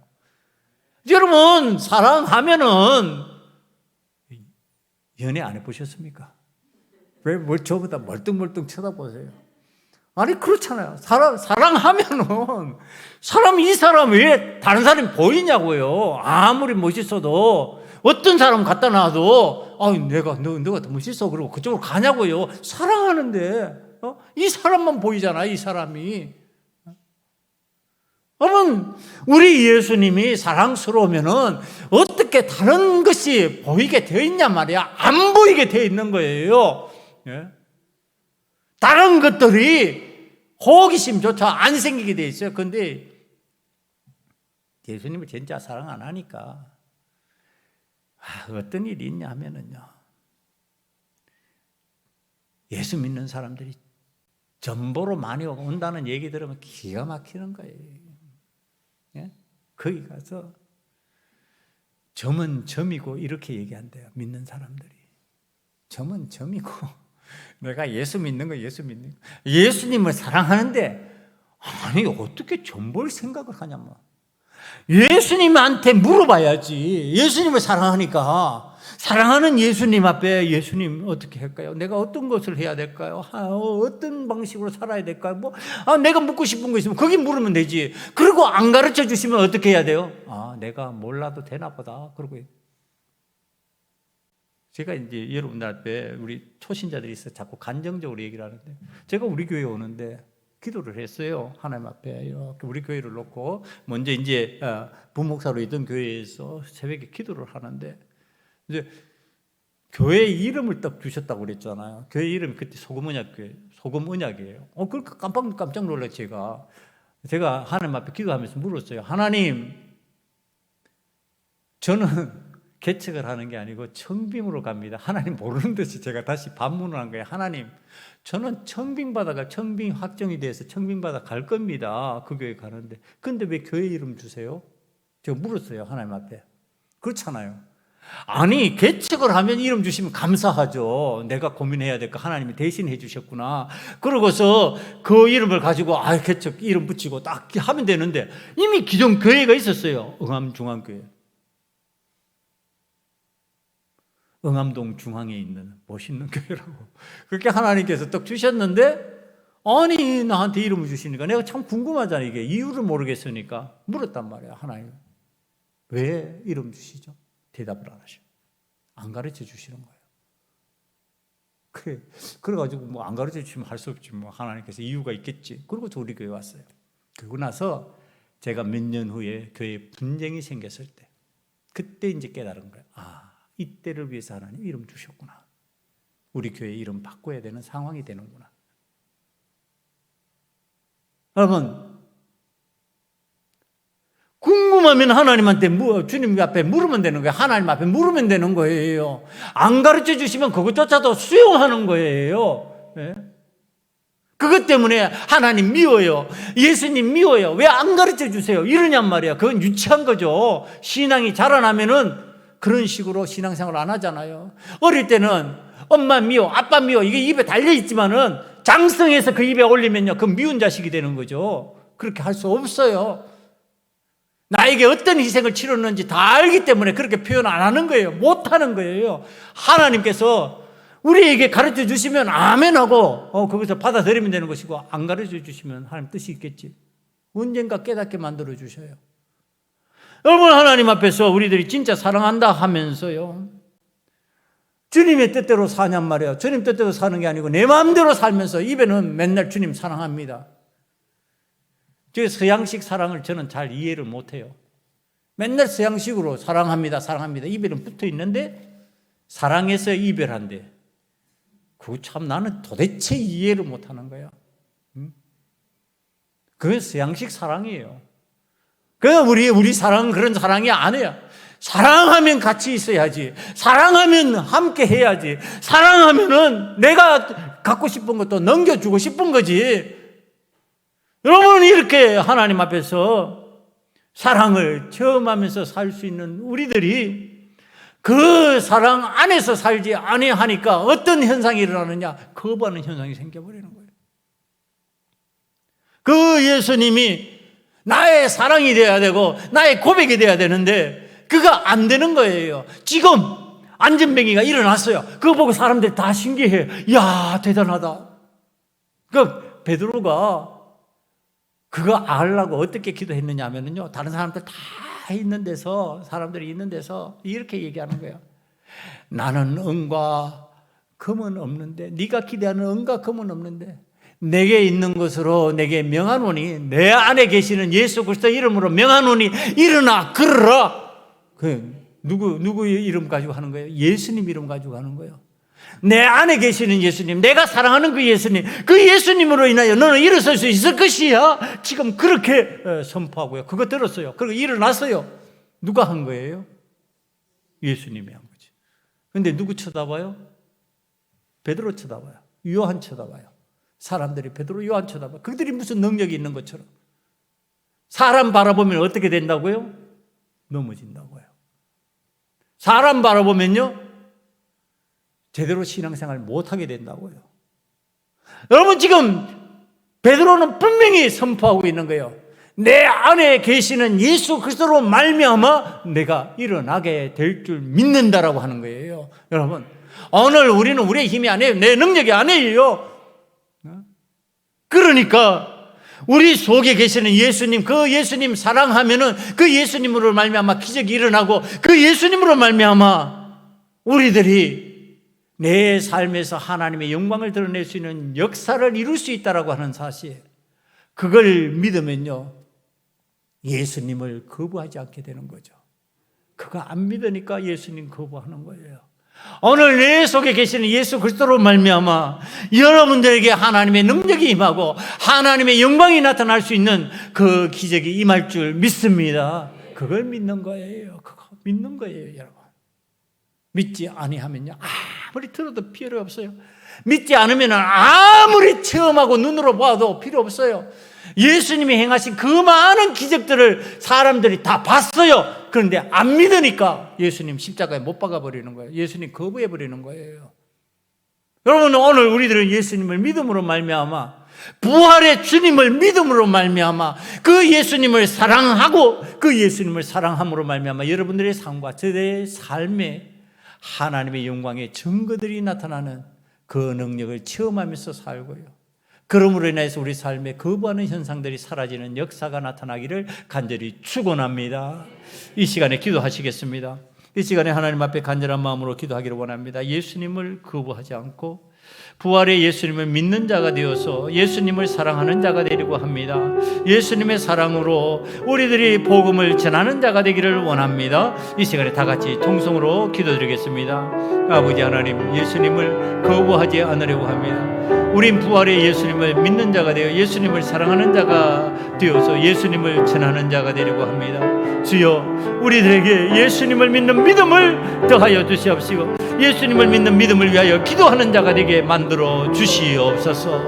여러분, 사랑하면은 연애 안 해보셨습니까? 왜 저보다 멀뚱멀뚱 쳐다보세요? 아니, 그렇잖아요. 사랑하면은 이 사람 왜 다른 사람이 보이냐고요. 아무리 멋있어도 어떤 사람 갖다 놔도 너가 더 멋있어 그러고 그쪽으로 가냐고요. 사랑하는데 이 사람만 보이잖아, 이 사람이. 여러분, 우리 예수님이 사랑스러우면은 어떻게 다른 것이 보이게 되어 있냐 말이야. 안 보이게 되어 있는 거예요. 예? 다른 것들이 호기심조차 안 생기게 되어 있어요. 그런데 예수님을 진짜 사랑 안 하니까 어떤 일이 있냐 하면은요, 예수 믿는 사람들이 전보로 많이 온다는 얘기 들으면 기가 막히는 거예요. 예? 거기 가서 점은 점이고 이렇게 얘기한대요. 믿는 사람들이 점은 점이고 내가 예수 믿는 거 예수님을 사랑하는데 아니 어떻게 점 볼 생각을 하냐면 예수님한테 물어봐야지. 예수님을 사랑하니까 사랑하는 예수님 앞에 예수님 어떻게 할까요? 내가 어떤 것을 해야 될까요? 어떤 방식으로 살아야 될까요? 내가 묻고 싶은 거 있으면 거기 물으면 되지. 그리고 안 가르쳐 주시면 어떻게 해야 돼요? 내가 몰라도 되나 보다. 그러고 제가 이제 여러분들 앞에 우리 초신자들이 있어 자꾸 간정적으로 얘기를 하는데 제가 우리 교회 오는데 기도를 했어요. 하나님 앞에 이렇게 우리 교회를 놓고 먼저 이제 부목사로 있던 교회에서 새벽에 기도를 하는데 이제 교회 이름을 딱 주셨다고 그랬잖아요. 교회 이름이 그때 소금언약이에요. 그러니까 깜짝 놀랐어요. 제가 하나님 앞에 기도하면서 물었어요. 하나님, 저는 개척을 하는 게 아니고 청빙으로 갑니다. 하나님 모르는 듯이 제가 다시 반문을 한 거예요. 하나님, 저는 청빙 확정이 돼서 청빙 받아 갈 겁니다. 그 교회 가는데. 근데 왜 교회 이름 주세요? 제가 물었어요. 하나님 앞에. 그렇잖아요. 아니, 개척을 하면 이름 주시면 감사하죠. 내가 고민해야 될 거 하나님이 대신 해주셨구나. 그러고서 그 이름을 가지고 개척 이름 붙이고 딱 하면 되는데 이미 기존 교회가 있었어요. 응암중앙교회. 응암동 중앙에 있는 멋있는 교회라고 그렇게 하나님께서 딱 주셨는데 아니 나한테 이름을 주시니까 내가 참 궁금하잖아. 이게 이유를 모르겠으니까 물었단 말이야. 하나님 왜 이름 주시죠? 대답을 안 하셔. 안 가르쳐 주시는 거예요. 그래가지고 안 가르쳐 주시면 할 수 없지. 하나님께서 이유가 있겠지. 그리고 저 우리 교회 왔어요. 그러고 나서 제가 몇 년 후에 교회에 분쟁이 생겼을 때 그때 이제 깨달은 거예요. 이때를 위해서 하나님 이름 주셨구나. 우리 교회 이름 바꿔야 되는 상황이 되는구나. 여러분, 궁금하면 하나님한테 주님 앞에 물으면 되는 거예요. 하나님 앞에 물으면 되는 거예요. 안 가르쳐 주시면 그것조차도 수용하는 거예요. 네? 그것 때문에 하나님 미워요. 예수님 미워요. 왜 안 가르쳐 주세요? 이러냔 말이야. 그건 유치한 거죠. 신앙이 자라나면은 그런 식으로 신앙생활 안 하잖아요. 어릴 때는 엄마 미워, 아빠 미워 이게 입에 달려있지만은 장성해서 그 입에 올리면요, 그 미운 자식이 되는 거죠. 그렇게 할 수 없어요. 나에게 어떤 희생을 치렀는지 다 알기 때문에 그렇게 표현 안 하는 거예요. 못 하는 거예요. 하나님께서 우리에게 가르쳐 주시면 아멘하고 거기서 받아들이면 되는 것이고 안 가르쳐 주시면 하나님 뜻이 있겠지. 언젠가 깨닫게 만들어 주셔요. 여러분, 하나님 앞에서 우리들이 진짜 사랑한다 하면서요, 주님의 뜻대로 사냔 말이에요. 주님 뜻대로 사는 게 아니고 내 마음대로 살면서 입에는 맨날 주님 사랑합니다. 저 서양식 사랑을 저는 잘 이해를 못해요. 맨날 서양식으로 사랑합니다 입에는 붙어 있는데 사랑해서 이별한대. 그거 참 나는 도대체 이해를 못하는 거야. 그건 서양식 사랑이에요. 우리 사랑은 그런 사랑이 아니야. 사랑하면 같이 있어야지. 사랑하면 함께 해야지. 사랑하면은 내가 갖고 싶은 것도 넘겨주고 싶은 거지. 여러분, 이렇게 하나님 앞에서 사랑을 체험하면서 살 수 있는 우리들이 그 사랑 안에서 살지 아니하니까 어떤 현상이 일어나느냐? 거부하는 현상이 생겨버리는 거예요. 그 예수님이 나의 사랑이 되어야 되고 나의 고백이 되어야 되는데 그가 안 되는 거예요. 지금 안전뱅이가 일어났어요. 그거 보고 사람들이 다 신기해요. 이야, 대단하다. 그 베드로가 그거 알라고 어떻게 기도했느냐 하면요, 다른 사람들 다 있는 데서, 사람들이 있는 데서 이렇게 얘기하는 거예요. 나는 은과 금은 없는데, 네가 기대하는 은과 금은 없는데 내게 있는 것으로 내게 명하노니, 내 안에 계시는 예수 그리스도 이름으로 명하노니 일어나 걸어라. 누구의 이름 가지고 하는 거예요? 예수님 이름 가지고 하는 거예요. 내 안에 계시는 예수님, 내가 사랑하는 그 예수님, 그 예수님으로 인하여 너는 일어설 수 있을 것이야. 지금 그렇게 선포하고요. 그거 들었어요. 그리고 일어났어요. 누가 한 거예요? 예수님이 한 거지. 근데 누구 쳐다봐요? 베드로 쳐다봐요. 요한 쳐다봐요. 사람들이 베드로, 요한 쳐다봐요. 그들이 무슨 능력이 있는 것처럼. 사람 바라보면 어떻게 된다고요? 넘어진다고요. 사람 바라보면요, 제대로 신앙생활 못하게 된다고요. 여러분, 지금 베드로는 분명히 선포하고 있는 거예요. 내 안에 계시는 예수 그리스도로 말미암아 내가 일어나게 될 줄 믿는다라고 하는 거예요. 여러분, 오늘 우리는 우리의 힘이 아니에요. 내 능력이 아니에요. 그러니까 우리 속에 계시는 예수님, 그 예수님 사랑하면은 그 예수님으로 말미암아 기적이 일어나고, 그 예수님으로 말미암아 우리들이 내 삶에서 하나님의 영광을 드러낼 수 있는 역사를 이룰 수 있다라고 하는 사실, 그걸 믿으면요, 예수님을 거부하지 않게 되는 거죠. 그거 안 믿으니까 예수님 거부하는 거예요. 오늘 내 속에 계시는 예수 그리스도로 말미암아 여러분들에게 하나님의 능력이 임하고 하나님의 영광이 나타날 수 있는 그 기적이 임할 줄 믿습니다. 그걸 믿는 거예요. 그거 믿는 거예요, 여러분. 믿지 아니하면요, 아무리 들어도 필요 없어요. 믿지 않으면 아무리 체험하고 눈으로 봐도 필요 없어요. 예수님이 행하신 그 많은 기적들을 사람들이 다 봤어요. 그런데 안 믿으니까 예수님 십자가에 못 박아버리는 거예요. 예수님 거부해버리는 거예요. 여러분, 오늘 우리들은 예수님을 믿음으로 말미암아, 부활의 주님을 믿음으로 말미암아, 그 예수님을 사랑하고 그 예수님을 사랑함으로 말미암아 여러분들의 삶과 저의 삶에 하나님의 영광의 증거들이 나타나는 그 능력을 체험하면서 살고요, 그러므로 인해서 우리 삶에 거부하는 현상들이 사라지는 역사가 나타나기를 간절히 축원합니다. 이 시간에 기도하시겠습니다. 이 시간에 하나님 앞에 간절한 마음으로 기도하기를 원합니다. 예수님을 거부하지 않고 부활의 예수님을 믿는 자가 되어서 예수님을 사랑하는 자가 되려고 합니다. 예수님의 사랑으로 우리들이 복음을 전하는 자가 되기를 원합니다. 이 시간에 다 같이 통성으로 기도드리겠습니다. 아버지 하나님, 예수님을 거부하지 않으려고 합니다. 우린 부활의 예수님을 믿는 자가 되어 예수님을 사랑하는 자가 되어서 예수님을 전하는 자가 되려고 합니다. 주여, 우리들에게 예수님을 믿는 믿음을 더하여 주시옵시고 예수님을 믿는 믿음을 위하여 기도하는 자가 되게 만들어 주시옵소서.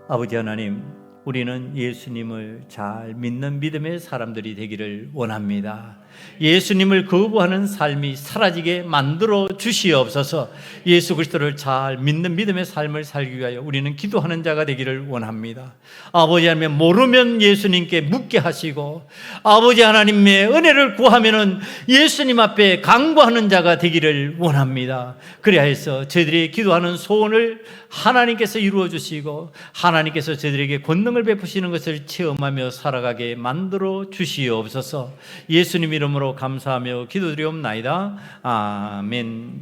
아버지 하나님, 우리는 예수님을 잘 믿는 믿음의 사람들이 되기를 원합니다. 예수님을 거부하는 삶이 사라지게 만들어 주시옵소서. 예수 그리스도를 잘 믿는 믿음의 삶을 살기 위하여 우리는 기도하는 자가 되기를 원합니다. 아버지 하나님, 모르면 예수님께 묻게 하시고 아버지 하나님의 은혜를 구하면은 예수님 앞에 간구하는 자가 되기를 원합니다. 그래야 해서 저희들이 기도하는 소원을 하나님께서 이루어 주시고 하나님께서 저희들에게 권능을 베푸시는 것을 체험하며 살아가게 만들어 주시옵소서. 예수님 이름으로 감사하며 기도드리옵나이다. 아멘.